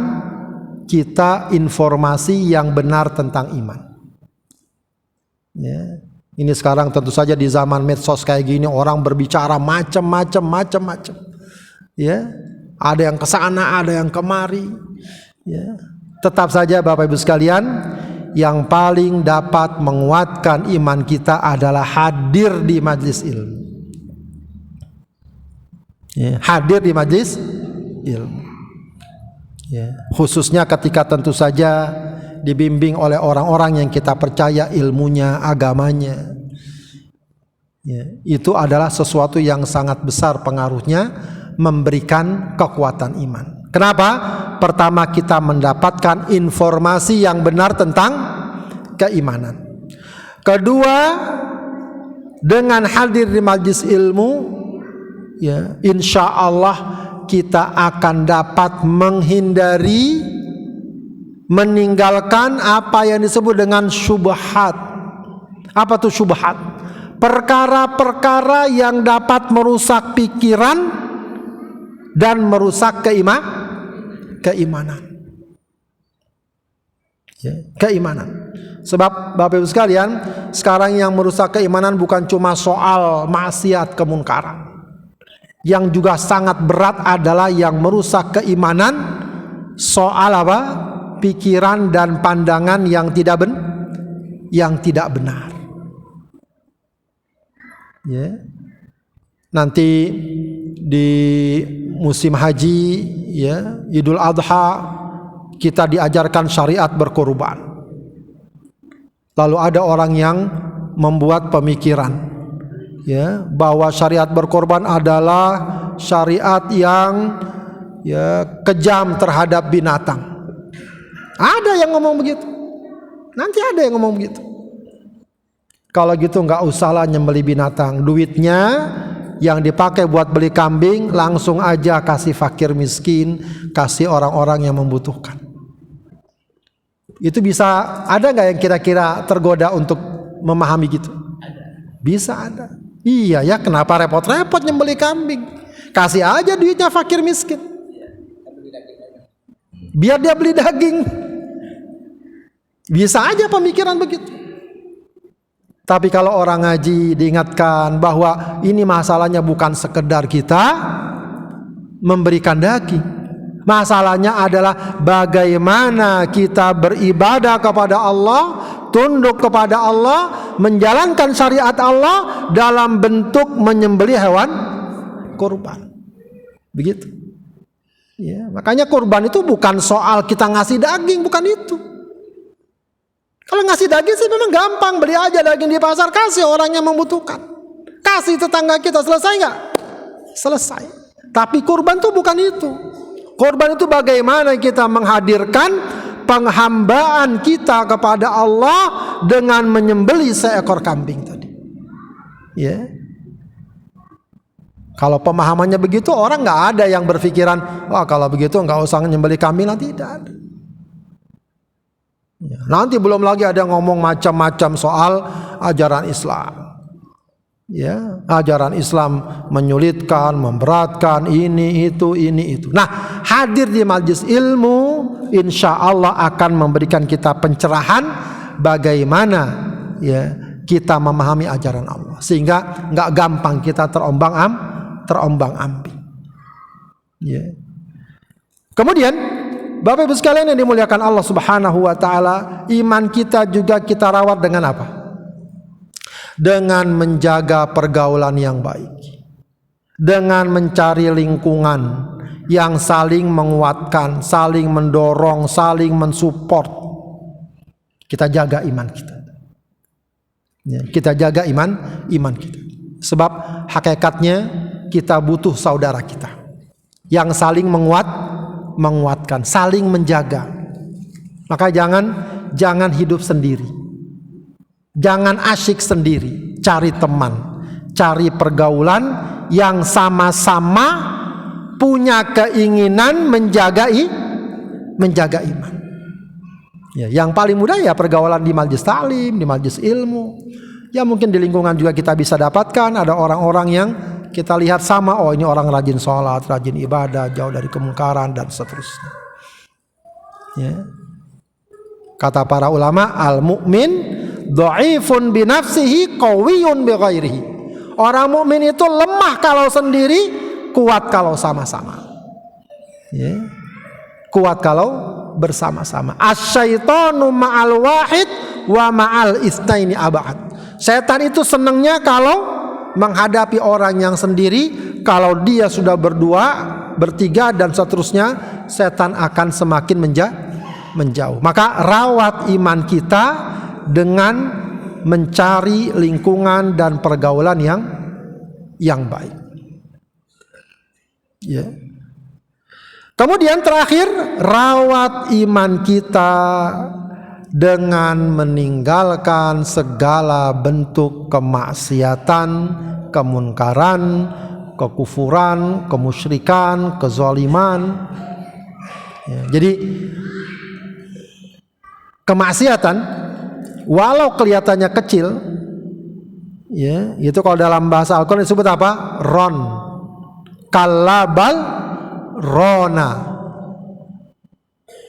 kita informasi yang benar tentang iman. Ya. Ini sekarang tentu saja di zaman medsos kayak gini orang berbicara macam-macam. Ya, ada yang ke sana, ada yang kemari. Ya. Tetap saja Bapak Ibu sekalian, yang paling dapat menguatkan iman kita adalah hadir di majlis ilmu. Ya, hadir di majlis ilmu. Ya, khususnya ketika tentu saja dibimbing oleh orang-orang yang kita percaya ilmunya, agamanya. Ya, itu adalah sesuatu yang sangat besar pengaruhnya, memberikan kekuatan iman. Kenapa? Pertama, kita mendapatkan informasi yang benar tentang keimanan. Kedua, dengan hadir di majlis ilmu, ya, insya Allah kita akan dapat menghindari, meninggalkan apa yang disebut dengan syubhat. Apa tuh syubhat? Perkara-perkara yang dapat merusak pikiran dan merusak keimanan. Ya, keimanan. Sebab Bapak Ibu sekalian, sekarang yang merusak keimanan bukan cuma soal maksiat kemungkaran. Yang juga sangat berat adalah yang merusak keimanan soal apa? Pikiran dan pandangan yang tidak benar. Ya. Nanti di musim haji, ya, Idul Adha, kita diajarkan syariat berkorban. Lalu ada orang yang membuat pemikiran, ya, bahwa syariat berkorban adalah syariat yang, ya, kejam terhadap binatang. Ada yang ngomong begitu. Nanti ada yang ngomong begitu. Kalau gitu nggak usahlah nyembeli binatang. Duitnya yang dipakai buat beli kambing langsung aja kasih fakir miskin, kasih orang-orang yang membutuhkan. Itu bisa, ada nggak yang kira-kira tergoda untuk memahami gitu? Bisa ada. Iya ya, kenapa repot-repot nyembeli kambing? Kasih aja duitnya fakir miskin, biar dia beli daging. Bisa aja pemikiran begitu. Tapi kalau orang ngaji diingatkan bahwa ini masalahnya bukan sekedar kita memberikan daging. Masalahnya adalah bagaimana kita beribadah kepada Allah, tunduk kepada Allah, menjalankan syariat Allah dalam bentuk menyembelih hewan kurban. Begitu. Ya, makanya kurban itu bukan soal kita ngasih daging, bukan itu. Kalau ngasih daging sih memang gampang, beli aja daging di pasar, kasih orang yang membutuhkan, kasih tetangga kita, selesai nggak? Selesai. Tapi kurban itu bukan itu. Kurban itu bagaimana kita menghadirkan penghambaan kita kepada Allah dengan menyembelih seekor kambing tadi. Ya. Kalau pemahamannya begitu, orang nggak ada yang berpikiran, wah kalau begitu nggak usah menyembelih kambing, nanti tidak ada. Ya, nanti belum lagi ada ngomong macam-macam soal ajaran Islam. Ya, ajaran Islam menyulitkan, memberatkan, ini itu. Nah, hadir di majlis ilmu, insya Allah akan memberikan kita pencerahan bagaimana, ya, kita memahami ajaran Allah, sehingga nggak gampang kita terombang-ambing. Ya. Kemudian Bapak Ibu sekalian yang dimuliakan Allah Subhanahu wa taala, iman kita juga kita rawat dengan apa? Dengan menjaga pergaulan yang baik. Dengan mencari lingkungan yang saling menguatkan, saling mendorong, saling mensupport. Kita jaga iman kita. Ya, kita jaga iman kita. Sebab hakikatnya, kita butuh saudara kita yang saling menguatkan, saling menjaga. Maka jangan hidup sendiri, jangan asyik sendiri. Cari teman, cari pergaulan yang sama-sama punya keinginan menjaga iman. Ya, yang paling mudah ya pergaulan di majelis taklim, di majelis ilmu. Ya mungkin di lingkungan juga kita bisa dapatkan ada orang-orang yang kita lihat sama, oh ini orang rajin sholat, rajin ibadah, jauh dari kemungkaran dan seterusnya. Ya. Kata para ulama, al-mu'min dhaifun bi nafsihi qawiyun bi ghairihi. Orang mukmin itu lemah kalau sendiri, kuat kalau sama-sama. Ya. Kuat kalau bersama-sama. Asyaitonu ma'al wahid wa ma'al itsnaini abad. Setan itu senangnya kalau menghadapi orang yang sendiri. Kalau dia sudah berdua, bertiga dan seterusnya, setan akan semakin menjauh. Maka rawat iman kita dengan mencari lingkungan dan pergaulan yang baik. Ya. Kemudian terakhir, rawat iman kita dengan meninggalkan segala bentuk kemaksiatan, kemunkaran, kekufuran, kemusyrikan, kezaliman. Ya, jadi kemaksiatan walau kelihatannya kecil, ya, itu kalau dalam bahasa Al-Quran disebut apa? Ron, kalabal rona,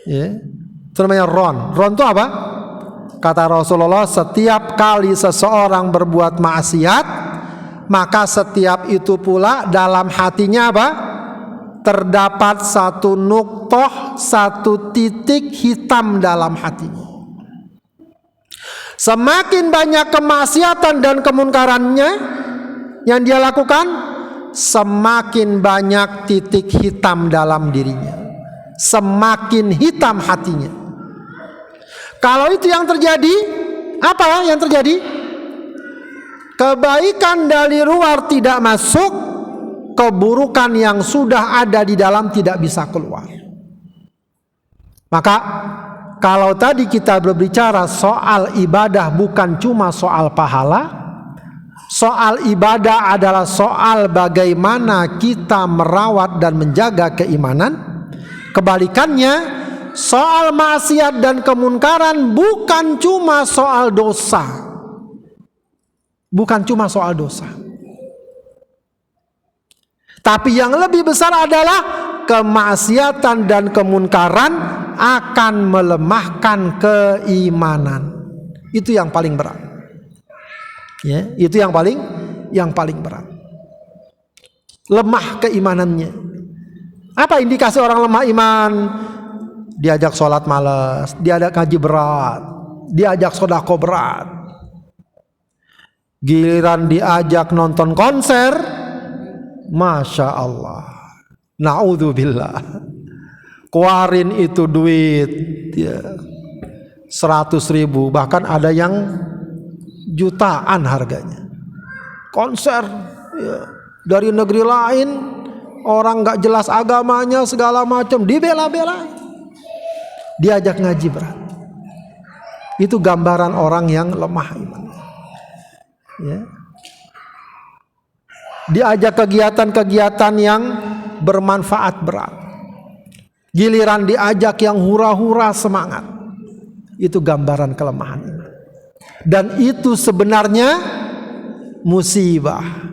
ya, itu namanya ron. Ron itu apa? Kata Rasulullah, setiap kali seseorang berbuat maksiat, maka setiap itu pula dalam hatinya apa? Terdapat satu nuktoh, satu titik hitam dalam hatinya. Semakin banyak kemaksiatan dan kemunkarannya yang dia lakukan, semakin banyak titik hitam dalam dirinya, semakin hitam hatinya. Kalau itu yang terjadi, apa yang terjadi? Kebaikan dari luar tidak masuk, keburukan yang sudah ada di dalam tidak bisa keluar. Maka kalau tadi kita berbicara soal ibadah bukan cuma soal pahala, soal ibadah adalah soal bagaimana kita merawat dan menjaga keimanan. Kebalikannya, soal maksiat dan kemunkaran bukan cuma soal dosa. Bukan cuma soal dosa. Tapi yang lebih besar adalah kemaksiatan dan kemunkaran akan melemahkan keimanan. Itu yang paling berat. Ya, itu yang paling berat. Lemah keimanannya. Apa indikasi orang lemah iman? Diajak sholat malas, diajak ngaji berat, diajak sedekah berat. Giliran diajak nonton konser, Masya Allah, na'udzubillah, keluarin itu duit ya, 100.000, bahkan ada yang jutaan harganya. Konser ya, dari negeri lain, orang gak jelas agamanya segala macam, dibela-bela, diajak ngaji berat. Itu gambaran orang yang lemah iman. Ya. Diajak kegiatan-kegiatan yang bermanfaat berat, giliran diajak yang hura-hura semangat, itu gambaran kelemahan iman. Dan itu sebenarnya musibah.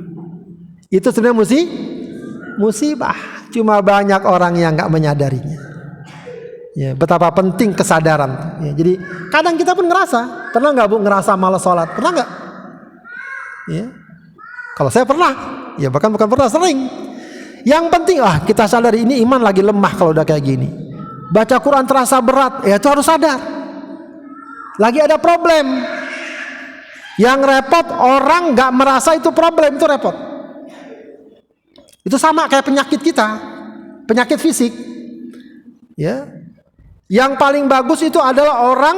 Itu sebenarnya musibah. Cuma banyak orang yang gak menyadarinya. Ya, betapa penting kesadaran. Ya, jadi kadang kita pun ngerasa, pernah gak Bu ngerasa malas sholat? Pernah gak? Ya. Kalau saya pernah, ya bahkan bukan pernah, sering. Yang penting kita sadari ini iman lagi lemah kalau udah kayak gini. Baca Quran terasa berat, ya itu harus sadar. Lagi ada problem. Yang repot orang nggak merasa itu problem, itu repot. Itu sama kayak penyakit kita, penyakit fisik. Ya. Yang paling bagus itu adalah orang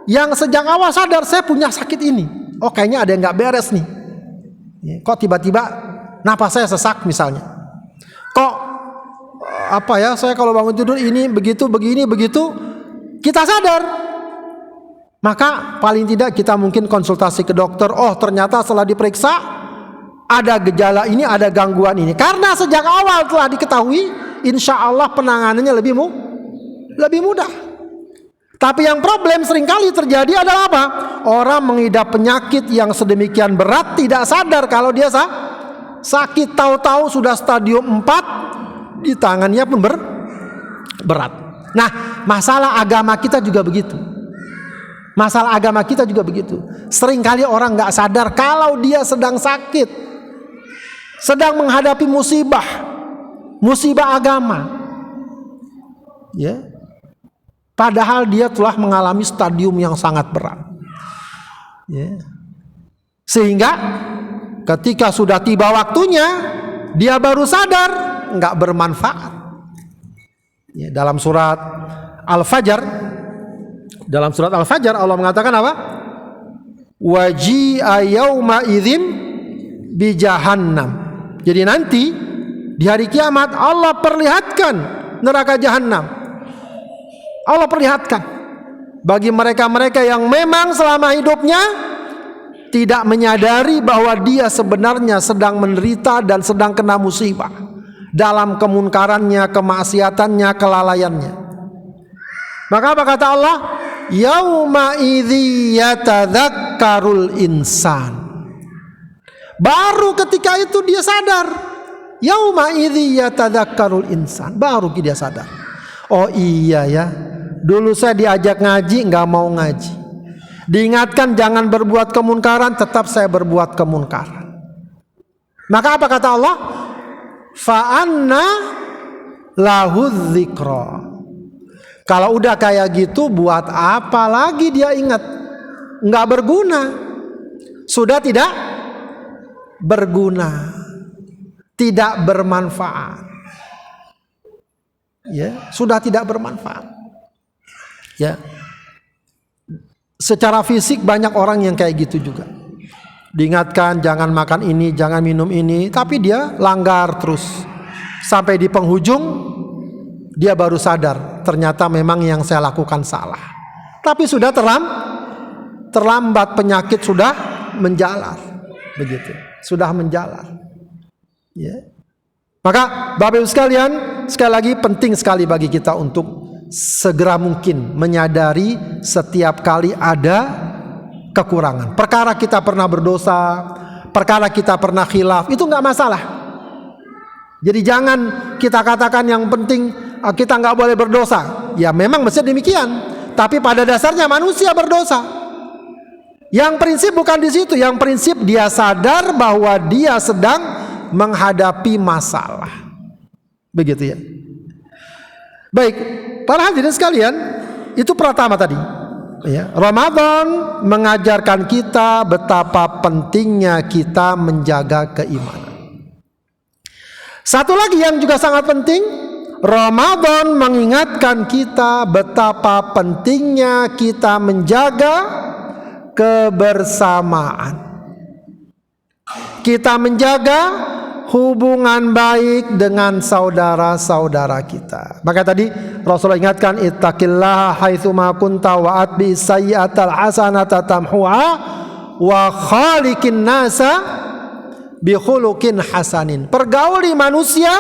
yang sejak awal sadar saya punya sakit ini. Oh kayaknya ada yang nggak beres nih. Kok tiba-tiba napas saya sesak misalnya. Kok saya kalau bangun tidur ini begitu, begini, begitu, kita sadar. Maka paling tidak kita mungkin konsultasi ke dokter. Oh, ternyata setelah diperiksa ada gejala ini, ada gangguan ini. Karena sejak awal telah diketahui, insya Allah penanganannya lebih mudah. Tapi yang problem seringkali terjadi adalah apa? Orang mengidap penyakit yang sedemikian berat tidak sadar kalau dia sakit, tahu-tahu sudah stadium 4, di tangannya pun berat. Nah, masalah agama kita juga begitu. Seringkali orang gak sadar kalau dia sedang sakit, sedang menghadapi musibah agama, ya. Padahal dia telah mengalami stadium yang sangat berat, ya. Sehingga ketika sudah tiba waktunya, dia baru sadar nggak bermanfaat. Ya, dalam surat Al-Fajr Allah mengatakan apa? Waji'a yauma idzim bi jahannam. Jadi nanti di hari kiamat Allah perlihatkan neraka jahanam. Allah perlihatkan bagi mereka-mereka yang memang selama hidupnya tidak menyadari bahwa dia sebenarnya sedang menderita dan sedang kena musibah dalam kemunkarannya, kemaksiatannya, kelalaiannya. Maka apa kata Allah? Yauma idzi yatadzakkarul insan. Baru ketika itu dia sadar. Yauma idzi yatadzakkarul insan. Baru dia sadar. Oh iya ya, dulu saya diajak ngaji nggak mau ngaji. Diingatkan jangan berbuat kemunkaran, tetap saya berbuat kemunkaran. Maka apa kata Allah? Fa'anna lahudz dzikra. Kalau udah kayak gitu, buat apa lagi dia ingat? Nggak berguna. Sudah tidak berguna, tidak bermanfaat. Ya, sudah tidak bermanfaat. Ya. Secara fisik banyak orang yang kayak gitu juga. Diingatkan jangan makan ini, jangan minum ini, tapi dia langgar terus. Sampai di penghujung dia baru sadar, ternyata memang yang saya lakukan salah. Tapi sudah terlambat, penyakit sudah menjalar. Begitu. Sudah menjalar. Ya. Maka Bapak Ibu sekalian, sekali lagi penting sekali bagi kita untuk segera mungkin menyadari setiap kali ada kekurangan. Perkara kita pernah berdosa, perkara kita pernah khilaf, itu nggak masalah. Jadi jangan kita katakan yang penting kita nggak boleh berdosa. Ya memang mesti demikian. Tapi pada dasarnya manusia berdosa. Yang prinsip bukan di situ. Yang prinsip dia sadar bahwa dia sedang menghadapi masalah. Begitu ya. Baik, para hadirin sekalian, itu pertama tadi. Ya, Ramadan mengajarkan kita betapa pentingnya kita menjaga keimanan. Satu lagi yang juga sangat penting, Ramadan mengingatkan kita betapa pentingnya kita menjaga kebersamaan. Kita menjaga hubungan baik dengan saudara-saudara kita. Maka tadi Rasulullah ingatkan, ittaqillaha haitsuma kunta wa atbi sayyi'atal hasanata tamhuha wa khaliqin nasa bi khuluqin hasanin. Pergauli manusia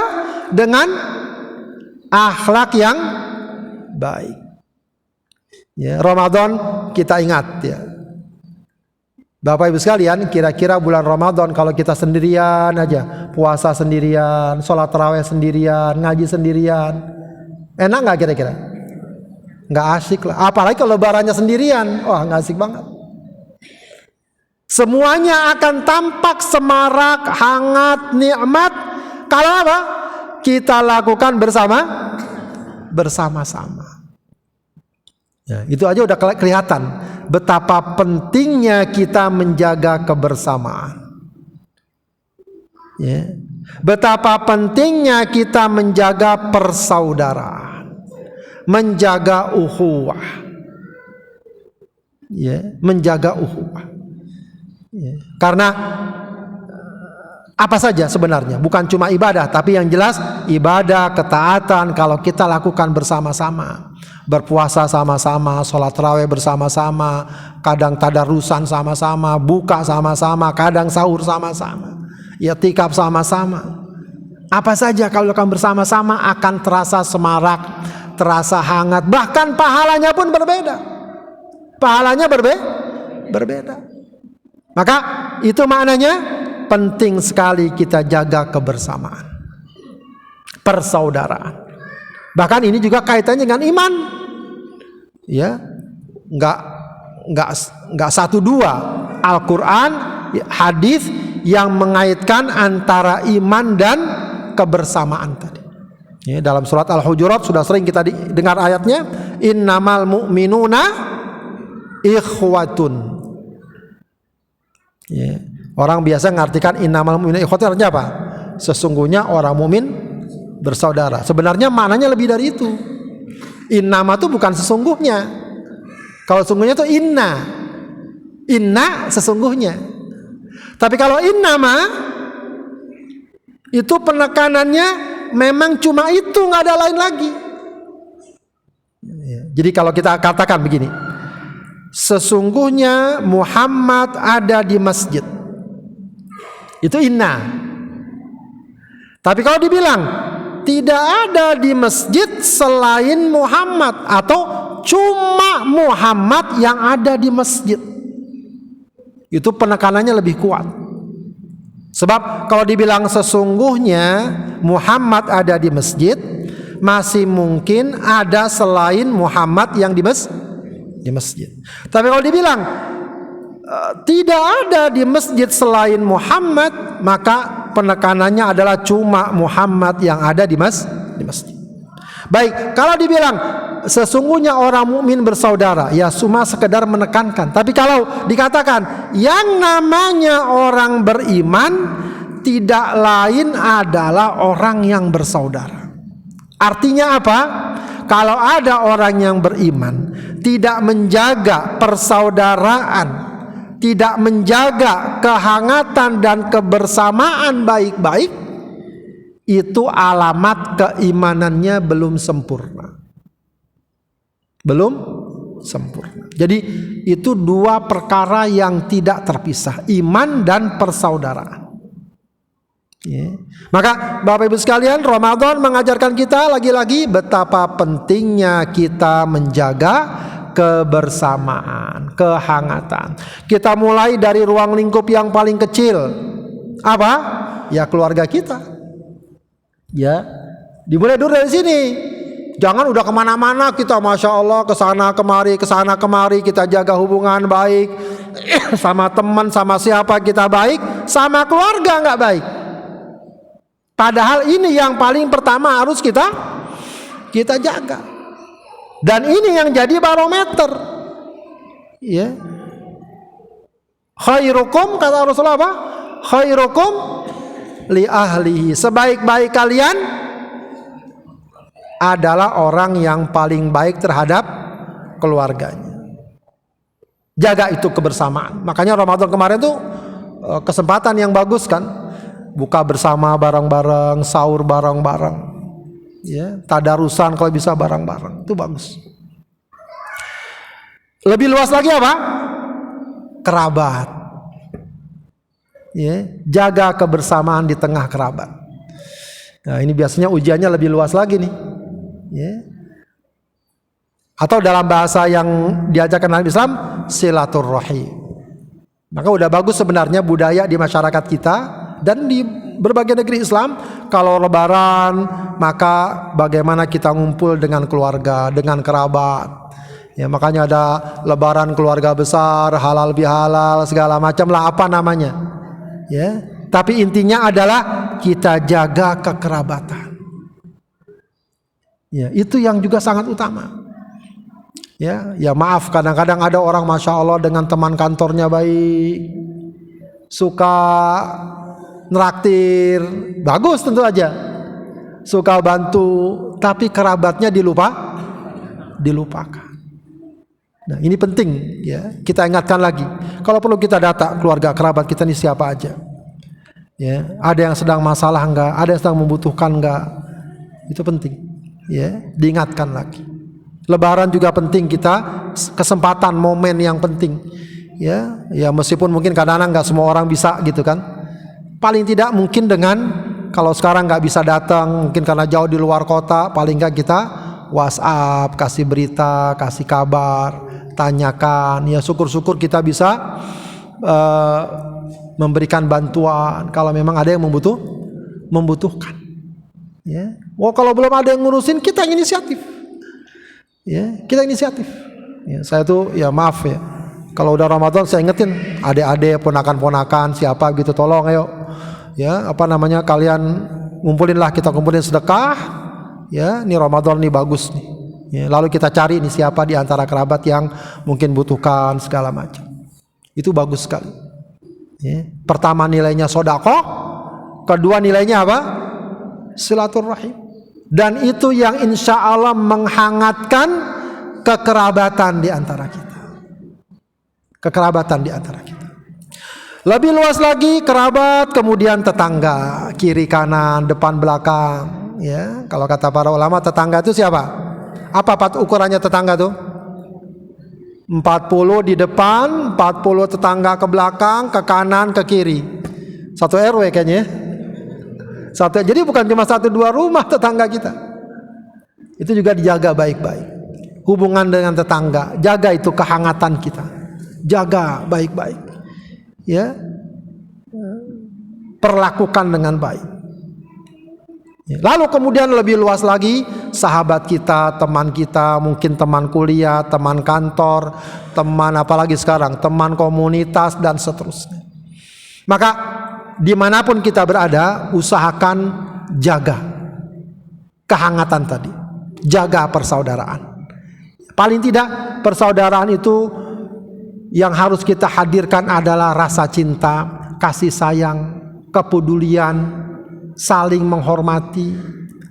dengan akhlak yang baik. Ya, Ramadan kita ingat ya. Bapak Ibu sekalian, kira-kira bulan Ramadan kalau kita sendirian aja, puasa sendirian, sholat tarawih sendirian, ngaji sendirian, enak nggak kira-kira? Nggak asik lah. Apalagi kalau lebarannya sendirian, wah nggak asik banget. Semuanya akan tampak semarak, hangat, nikmat. Kalau apa? Kita lakukan bersama-sama. Ya, itu aja udah kelihatan betapa pentingnya kita menjaga kebersamaan. Ya. Betapa pentingnya kita menjaga persaudaraan, menjaga ukhuwah. Ya, menjaga ukhuwah. Ya. Karena Apa saja sebenarnya, bukan cuma ibadah, tapi yang jelas ibadah, ketaatan kalau kita lakukan bersama-sama. Berpuasa sama-sama, sholat tarawih bersama-sama, kadang tadarusan sama-sama, buka sama-sama, kadang sahur sama-sama, i'tikaf sama-sama. Apa saja kalau lakukan bersama-sama akan terasa semarak, terasa hangat, bahkan pahalanya pun berbeda. Pahalanya berbeda. Maka itu maknanya penting sekali kita jaga kebersamaan, persaudaraan. Bahkan ini juga kaitannya dengan iman, ya, nggak satu dua. Al-Quran, hadis yang mengaitkan antara iman dan kebersamaan tadi. Ya, dalam surat Al-Hujurat sudah sering kita dengar ayatnya, innamal mu'minuna ikhwatun. Ya. Orang biasa mengartikan innamal mu'minuna ikhwatun artinya apa? Sesungguhnya orang mukmin bersaudara. Sebenarnya maknanya lebih dari itu. Innama itu bukan sesungguhnya. Kalau sesungguhnya itu inna sesungguhnya. Tapi kalau innama itu penekanannya memang cuma itu, nggak ada lain lagi. Jadi kalau kita katakan begini, sesungguhnya Muhammad ada di masjid, itu inna. Tapi kalau dibilang tidak ada di masjid selain Muhammad, atau cuma Muhammad yang ada di masjid, itu penekanannya lebih kuat. Sebab kalau dibilang sesungguhnya Muhammad ada di masjid, masih mungkin ada selain Muhammad yang di masjid. Tapi kalau dibilang tidak ada di masjid selain Muhammad, maka penekanannya adalah cuma Muhammad yang ada di masjid. Baik, kalau dibilang sesungguhnya orang mukmin bersaudara, ya cuma sekedar menekankan. Tapi kalau dikatakan yang namanya orang beriman, tidak lain adalah orang yang bersaudara. Artinya apa? Kalau ada orang yang beriman tidak menjaga persaudaraan, tidak menjaga kehangatan dan kebersamaan baik-baik, itu alamat keimanannya belum sempurna. Belum sempurna. Jadi itu dua perkara yang tidak terpisah, iman dan persaudaraan. Ya. Maka Bapak Ibu sekalian, Ramadan mengajarkan kita lagi-lagi betapa pentingnya kita menjaga kebersamaan, kehangatan. Kita mulai dari ruang lingkup yang paling kecil. Apa? Ya keluarga kita. Ya, dimulai dulu dari sini. Jangan udah kemana-mana kita, masya Allah, kesana kemari, kita jaga hubungan baik sama teman, sama siapa kita baik, sama keluarga nggak baik. Padahal ini yang paling pertama harus kita jaga. Dan ini yang jadi barometer. Ya. Khairukum, kata Rasulullah apa? Khairukum li ahlihi. Sebaik-baik kalian adalah orang yang paling baik terhadap keluarganya. Jaga itu kebersamaan. Makanya Ramadan kemarin tuh kesempatan yang bagus kan. Buka bersama bareng-bareng, sahur bareng-bareng, ya, tadarusan kalau bisa bareng-bareng, itu bagus. Lebih luas lagi apa? Kerabat. Ya, jaga kebersamaan di tengah kerabat. Nah, ini biasanya ujiannya lebih luas lagi nih. Ya. Atau dalam bahasa yang diajarkan dalam Islam, silaturrahim. Maka udah bagus sebenarnya budaya di masyarakat kita dan di berbagai negeri Islam, kalau lebaran maka bagaimana kita ngumpul dengan keluarga, dengan kerabat. Ya, makanya ada lebaran keluarga besar, halal bihalal segala macam lah apa namanya. Ya, tapi intinya adalah kita jaga kekerabatan. Ya, itu yang juga sangat utama. Ya, ya maaf kadang-kadang ada orang masya Allah dengan teman kantornya baik, suka neraktir, bagus tentu aja, suka bantu, tapi kerabatnya dilupakan. Nah ini penting ya, kita ingatkan lagi. Kalau perlu kita data keluarga kerabat kita ini siapa aja. Ya, ada yang sedang masalah enggak, ada yang sedang membutuhkan enggak. Itu penting. Ya, diingatkan lagi. Lebaran juga penting, kita kesempatan momen yang penting. Ya, meskipun mungkin kadang-kadang enggak semua orang bisa gitu kan. Paling tidak mungkin dengan kalau sekarang enggak bisa datang, mungkin karena jauh di luar kota, paling enggak kita WhatsApp, kasih berita, kasih kabar, tanyakan. Ya, syukur-syukur kita bisa memberikan bantuan kalau memang ada yang membutuhkan. Ya. Kalau belum ada yang ngurusin, kita yang inisiatif. Ya, kita inisiatif. Ya, saya tuh ya maaf ya. Kalau udah Ramadan saya ingetin adik-adik, ponakan-ponakan, siapa gitu, tolong ayo. Ya, kalian ngumpulinlah, kita kumpulin sedekah. Ya, ini Ramadan nih bagus nih. Ya, lalu kita cari nih siapa di antara kerabat yang mungkin butuhkan segala macam. Itu bagus sekali. Ya. Pertama nilainya sedekah, kedua nilainya apa? Silaturahim. Dan itu yang insya Allah menghangatkan kekerabatan di antara kita. Kekerabatan di antara kita. Lebih luas lagi kerabat, kemudian tetangga, kiri kanan, depan belakang. Ya, kalau kata para ulama tetangga itu siapa? Apa ukurannya tetangga tuh? 40 di depan, 40 tetangga ke belakang, ke kanan, ke kiri. Satu RW kayaknya. Jadi bukan cuma 1-2 rumah tetangga kita. Itu juga dijaga baik-baik. Hubungan dengan tetangga, jaga itu kehangatan kita. Jaga baik-baik. Ya. Perlakukan dengan baik. Lalu kemudian lebih luas lagi, sahabat kita, teman kita, mungkin teman kuliah, teman kantor, teman apalagi sekarang, teman komunitas dan seterusnya. Maka dimanapun kita berada, usahakan jaga kehangatan tadi, jaga persaudaraan. Paling tidak persaudaraan itu yang harus kita hadirkan adalah rasa cinta, kasih sayang, kepedulian, saling menghormati,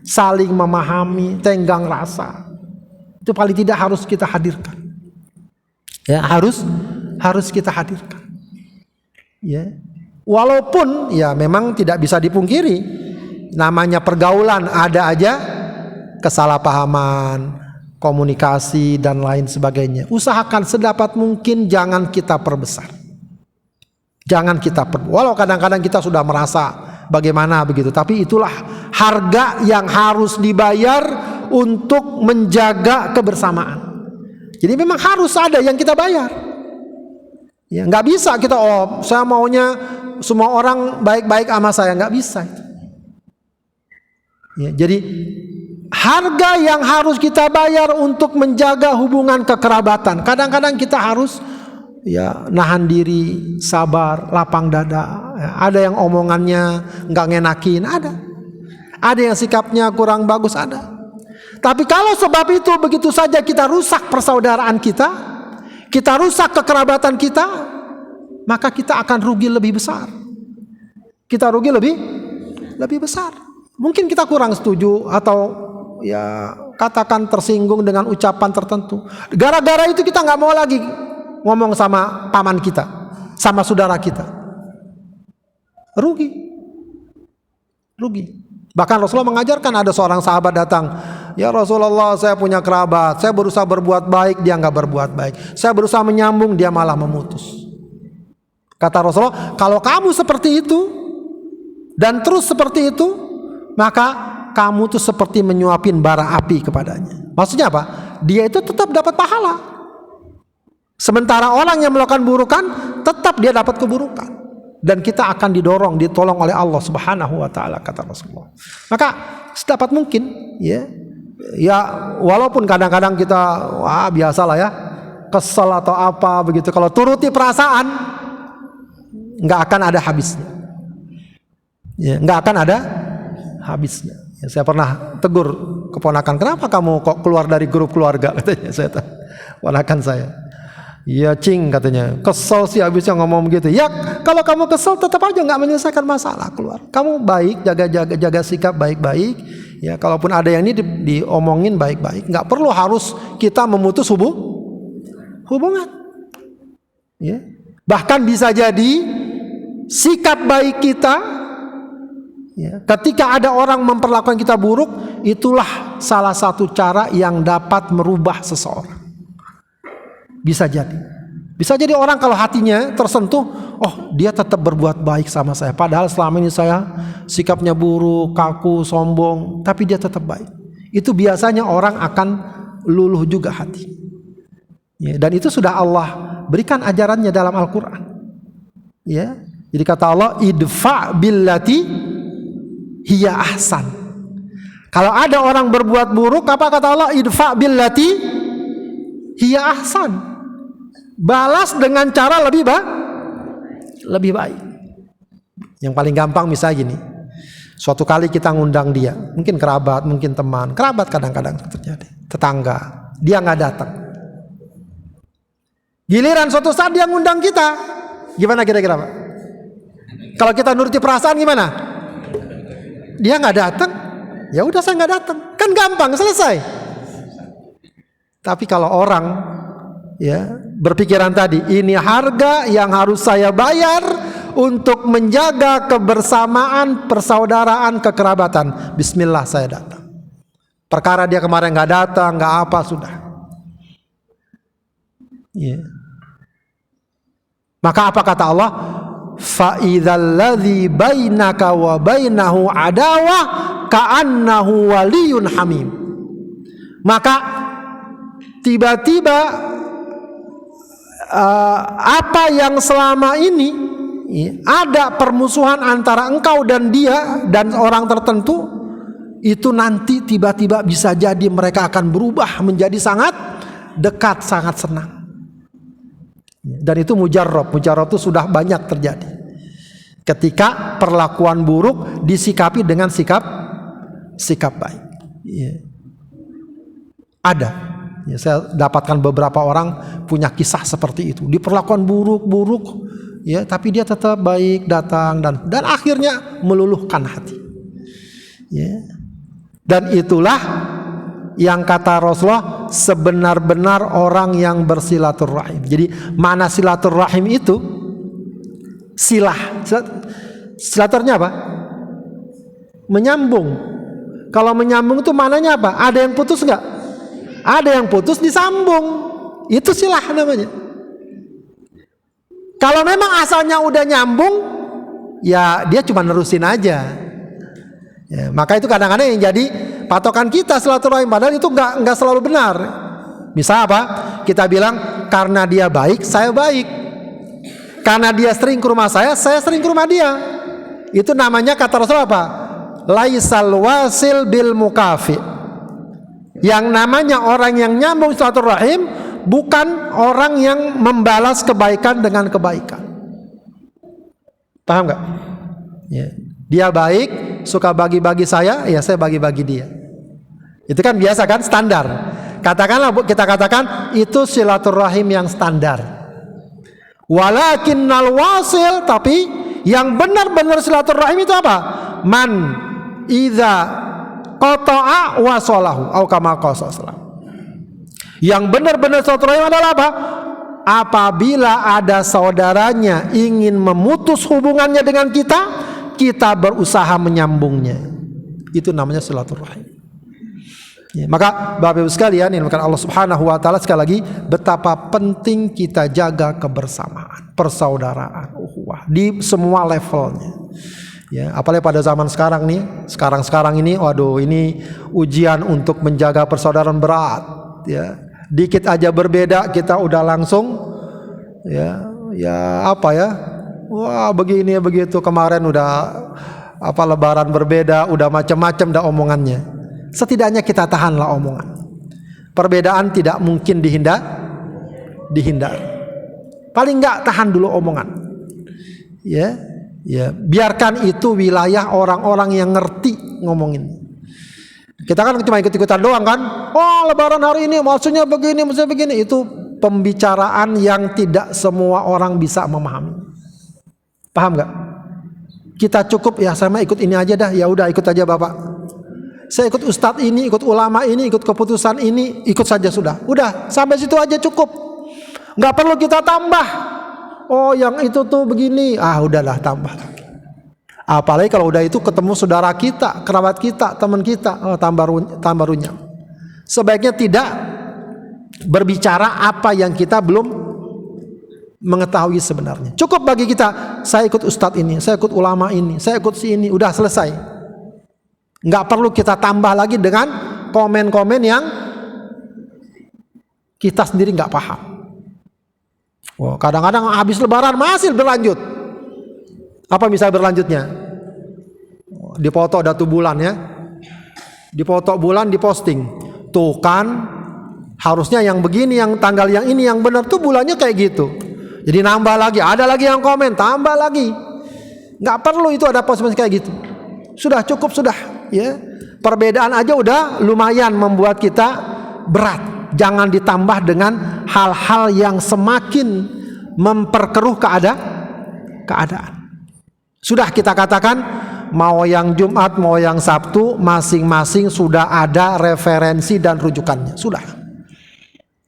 saling memahami, tenggang rasa. Itu paling tidak harus kita hadirkan. Ya, harus kita hadirkan. Ya. Walaupun ya memang tidak bisa dipungkiri, namanya pergaulan ada aja kesalahpahaman, komunikasi dan lain sebagainya. Usahakan sedapat mungkin jangan kita perbesar. Jangan kita walau kadang-kadang kita sudah merasa bagaimana begitu, tapi itulah harga yang harus dibayar untuk menjaga kebersamaan. Jadi memang harus ada yang kita bayar. Ya, nggak bisa kita saya maunya semua orang baik-baik sama saya, nggak bisa itu. Ya, jadi harga yang harus kita bayar untuk menjaga hubungan kekerabatan. Kadang-kadang kita harus ya nahan diri, sabar, lapang dada. Ya, ada yang omongannya nggak ngenakin, ada yang sikapnya kurang bagus, ada. Tapi kalau sebab itu begitu saja kita rusak persaudaraan kita rusak kekerabatan kita, maka kita akan rugi lebih besar. Kita rugi lebih besar. Mungkin kita kurang setuju atau ya katakan tersinggung dengan ucapan tertentu. Gara-gara itu kita nggak mau lagi ngomong sama paman kita, sama saudara kita. Rugi. Bahkan Rasulullah mengajarkan, ada seorang sahabat datang, ya Rasulullah, saya punya kerabat, saya berusaha berbuat baik, dia nggak berbuat baik. Saya berusaha menyambung, dia malah memutus. Kata Rasulullah, kalau kamu seperti itu dan terus seperti itu, maka kamu tuh seperti menyuapin bara api kepadanya. Maksudnya apa? Dia itu tetap dapat pahala. Sementara orang yang melakukan burukan tetap dia dapat keburukan. Dan kita akan didorong, ditolong oleh Allah Subhanahu wa taala, kata Rasulullah. Maka sedapat mungkin ya walaupun kadang-kadang kita biasalah ya, kesel atau apa begitu, kalau turuti perasaan nggak akan ada habisnya. Ya, nggak akan ada habisnya. Ya, saya pernah tegur keponakan, kenapa kamu kok keluar dari grup keluarga, katanya ponakan saya. Iya cing, katanya, kesel sih habisnya ngomong begitu. Ya kalau kamu kesel tetap aja nggak menyelesaikan masalah, keluar. Kamu baik, jaga sikap baik-baik. Ya kalaupun ada yang ini diomongin baik-baik, nggak perlu harus kita memutus hubungan. Ya bahkan bisa jadi sikap baik kita Ya, ketika ada orang memperlakukan kita buruk, itulah salah satu cara yang dapat merubah seseorang. Bisa jadi orang kalau hatinya tersentuh, oh dia tetap berbuat baik sama saya, padahal selama ini saya sikapnya buruk, kaku, sombong, tapi dia tetap baik. Itu biasanya orang akan luluh juga hati. Ya, dan itu sudah Allah berikan ajarannya dalam Al-Quran. Ya, jadi kata Allah, idfa billati hiya ahsan. Kalau ada orang berbuat buruk, apa kata Allah? Idfa billati hiya ahsan. Balas dengan cara lebih baik. Yang paling gampang misalnya gini. Suatu kali kita ngundang dia, mungkin kerabat, mungkin teman. Kerabat kadang-kadang terjadi, tetangga. Dia nggak datang. Giliran suatu saat dia ngundang kita, gimana kira-kira Pak? Kalau kita nuruti perasaan gimana? Dia nggak datang, ya udah saya nggak datang, kan gampang, selesai. Tapi kalau orang ya berpikiran tadi, ini harga yang harus saya bayar untuk menjaga kebersamaan, persaudaraan, kekerabatan. Bismillah saya datang. Perkara dia kemarin nggak datang, nggak apa, sudah. Ya. Maka apa kata Allah? Fa idzal ladzi bainaka wa bainahu adawah ka'annahu waliyyun hamim. Maka tiba-tiba apa yang selama ini ada permusuhan antara engkau dan dia dan orang tertentu, itu nanti tiba-tiba bisa jadi mereka akan berubah menjadi sangat dekat, sangat senang. Dan itu mujarrab itu sudah banyak terjadi. Ketika perlakuan buruk disikapi dengan sikap baik. Ya. Ada. Ya, saya dapatkan beberapa orang punya kisah seperti itu. Diperlakukan buruk, ya, tapi dia tetap baik, datang dan akhirnya meluluhkan hati. Ya. Dan itulah yang kata Rasulullah, sebenar-benar orang yang bersilaturahim. Jadi mana silaturahim itu? Silaturahimnya apa? Menyambung. Kalau menyambung itu mananya apa? Ada yang putus enggak? Ada yang putus disambung. Itu silah namanya. Kalau memang asalnya udah nyambung, ya dia cuma nerusin aja. Ya, maka itu kadang-kadang yang jadi patokan kita silaturahim, padahal itu nggak selalu benar. Bisa apa? Kita bilang karena dia baik, saya baik. Karena dia sering ke rumah saya sering ke rumah dia. Itu namanya kata Rasul apa? Laisal wasil bil mukafi. Yang namanya orang yang nyambung silaturahim bukan orang yang membalas kebaikan dengan kebaikan. Paham nggak? Ya. Dia baik, suka bagi-bagi saya, ya saya bagi-bagi dia. Itu kan biasa kan, standar. Katakanlah, kita katakan itu silaturahim yang standar. Walakinnal wasil, tapi yang benar-benar silaturahim itu apa? Man idza qata'a wasalahu au kama qala. Yang benar-benar silaturahim adalah apa? Apabila ada saudaranya ingin memutus hubungannya dengan kita berusaha menyambungnya. Itu namanya silaturahim. Ya, maka Bapak Ibu sekalian, ini Allah Subhanahu wa taala sekali lagi betapa penting kita jaga kebersamaan, persaudaraan, ukhuwah di semua levelnya. Ya, apalagi pada zaman sekarang nih, sekarang ini, waduh, ini ujian untuk menjaga persaudaraan berat. Ya, dikit aja berbeda kita udah langsung, ya apa ya? Wah, begini begitu, kemarin udah apa lebaran berbeda, udah macam-macam dah omongannya. Setidaknya kita tahanlah omongan. Perbedaan tidak mungkin dihindar. Paling enggak tahan dulu omongan. Ya, biarkan itu wilayah orang-orang yang ngerti ngomongin. Kita kan cuma ikut-ikutan doang kan. Oh, lebaran hari ini maksudnya begini. Itu pembicaraan yang tidak semua orang bisa memahami. Paham nggak? Kita cukup ya sama ikut ini aja dah. Ya udah ikut aja Bapak. Saya ikut ustadz ini, ikut ulama ini, ikut keputusan ini, ikut saja sudah. Udah sampai situ aja cukup. Nggak perlu kita tambah. Oh yang itu tuh begini. Ah udahlah tambah lagi. Apalagi kalau udah itu ketemu saudara kita, kerabat kita, teman kita, tambah runyam. Sebaiknya tidak berbicara apa yang kita belum mengetahui sebenarnya. Cukup bagi kita, saya ikut ustadz ini, saya ikut ulama ini, saya ikut si ini, udah selesai. Nggak perlu kita tambah lagi dengan komen-komen yang kita sendiri nggak paham. Kadang-kadang habis lebaran masih berlanjut. Apa misalnya berlanjutnya? Dipoto datu bulan ya. Dipoto bulan diposting. Tuh kan, harusnya yang begini, yang tanggal yang ini yang benar tuh bulannya kayak gitu. Jadi nambah lagi, ada lagi yang komen, tambah lagi. Nggak perlu itu ada post kayak gitu. Sudah cukup sudah, ya. Perbedaan aja udah lumayan membuat kita berat. Jangan ditambah dengan hal-hal yang semakin memperkeruh keadaan. Sudah kita katakan, mau yang Jumat, mau yang Sabtu, masing-masing sudah ada referensi dan rujukannya. Sudah,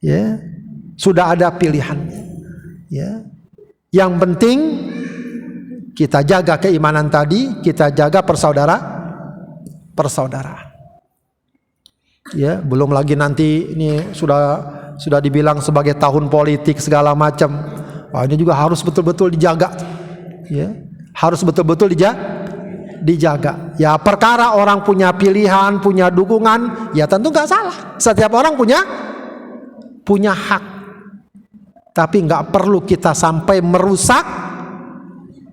ya, sudah ada pilihannya. Ya. Yang penting kita jaga keimanan tadi, kita jaga persaudaraan. Ya, belum lagi nanti ini sudah dibilang sebagai tahun politik segala macam. Wah, ini juga harus betul-betul dijaga. Ya, harus betul-betul dijaga. Ya, perkara orang punya pilihan, punya dukungan, ya tentu nggak salah. Setiap orang punya hak. Tapi nggak perlu kita sampai merusak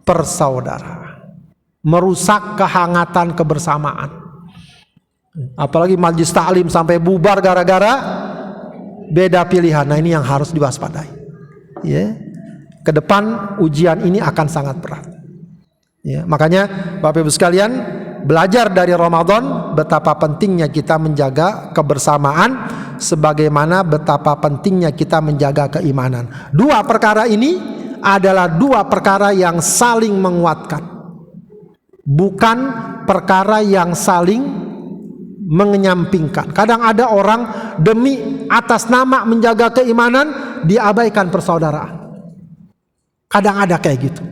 persaudaraan, merusak kehangatan kebersamaan. Apalagi majelis taklim sampai bubar gara-gara beda pilihan. Nah, ini yang harus diwaspadai. Ya, ke depan ujian ini akan sangat berat. Ya, makanya Bapak Ibu sekalian, belajar dari Ramadan betapa pentingnya kita menjaga kebersamaan, sebagaimana betapa pentingnya kita menjaga keimanan. Dua perkara ini adalah dua perkara yang saling menguatkan, bukan perkara yang saling menyampingkan. Kadang ada orang demi atas nama menjaga keimanan diabaikan persaudaraan. Kadang ada kayak gitu.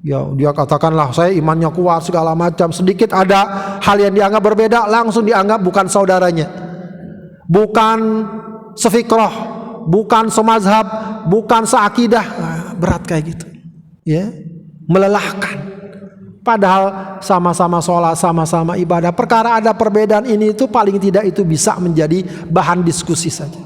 Ya, dia katakanlah saya imannya kuat segala macam, sedikit ada hal yang dianggap berbeda langsung dianggap bukan saudaranya, bukan sefikroh, bukan semazhab, bukan seakidah. Nah, berat kayak gitu, ya, melelahkan. Padahal sama-sama sholat, sama-sama ibadah. Perkara ada perbedaan ini itu paling tidak itu bisa menjadi bahan diskusi saja.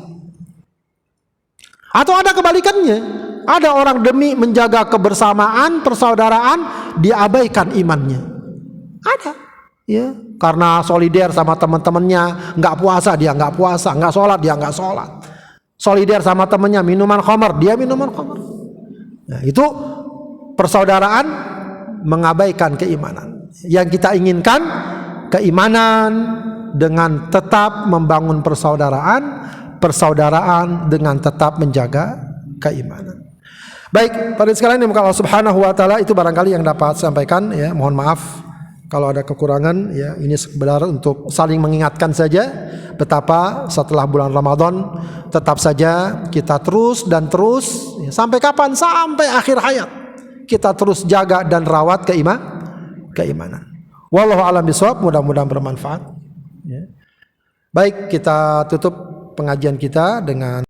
Atau ada kebalikannya. Ada orang demi menjaga kebersamaan, persaudaraan, diabaikan imannya. Ada, ya, karena solider sama teman-temannya, nggak puasa dia nggak puasa, nggak sholat dia nggak sholat. Solider sama temannya minuman khamar, dia minuman khamar. Nah, itu persaudaraan mengabaikan keimanan. Yang kita inginkan keimanan dengan tetap membangun persaudaraan dengan tetap menjaga keimanan. Baik, pada sekalian yang Allah Subhanahu wa taala, itu barangkali yang dapat saya sampaikan, ya. Mohon maaf kalau ada kekurangan, ya. Ini sekedar untuk saling mengingatkan saja betapa setelah bulan Ramadan tetap saja kita terus dan terus, ya, sampai kapan? Sampai akhir hayat. Kita terus jaga dan rawat keimanan. Wallahu a'lam bishawab, mudah-mudahan bermanfaat, ya. Baik, kita tutup pengajian kita dengan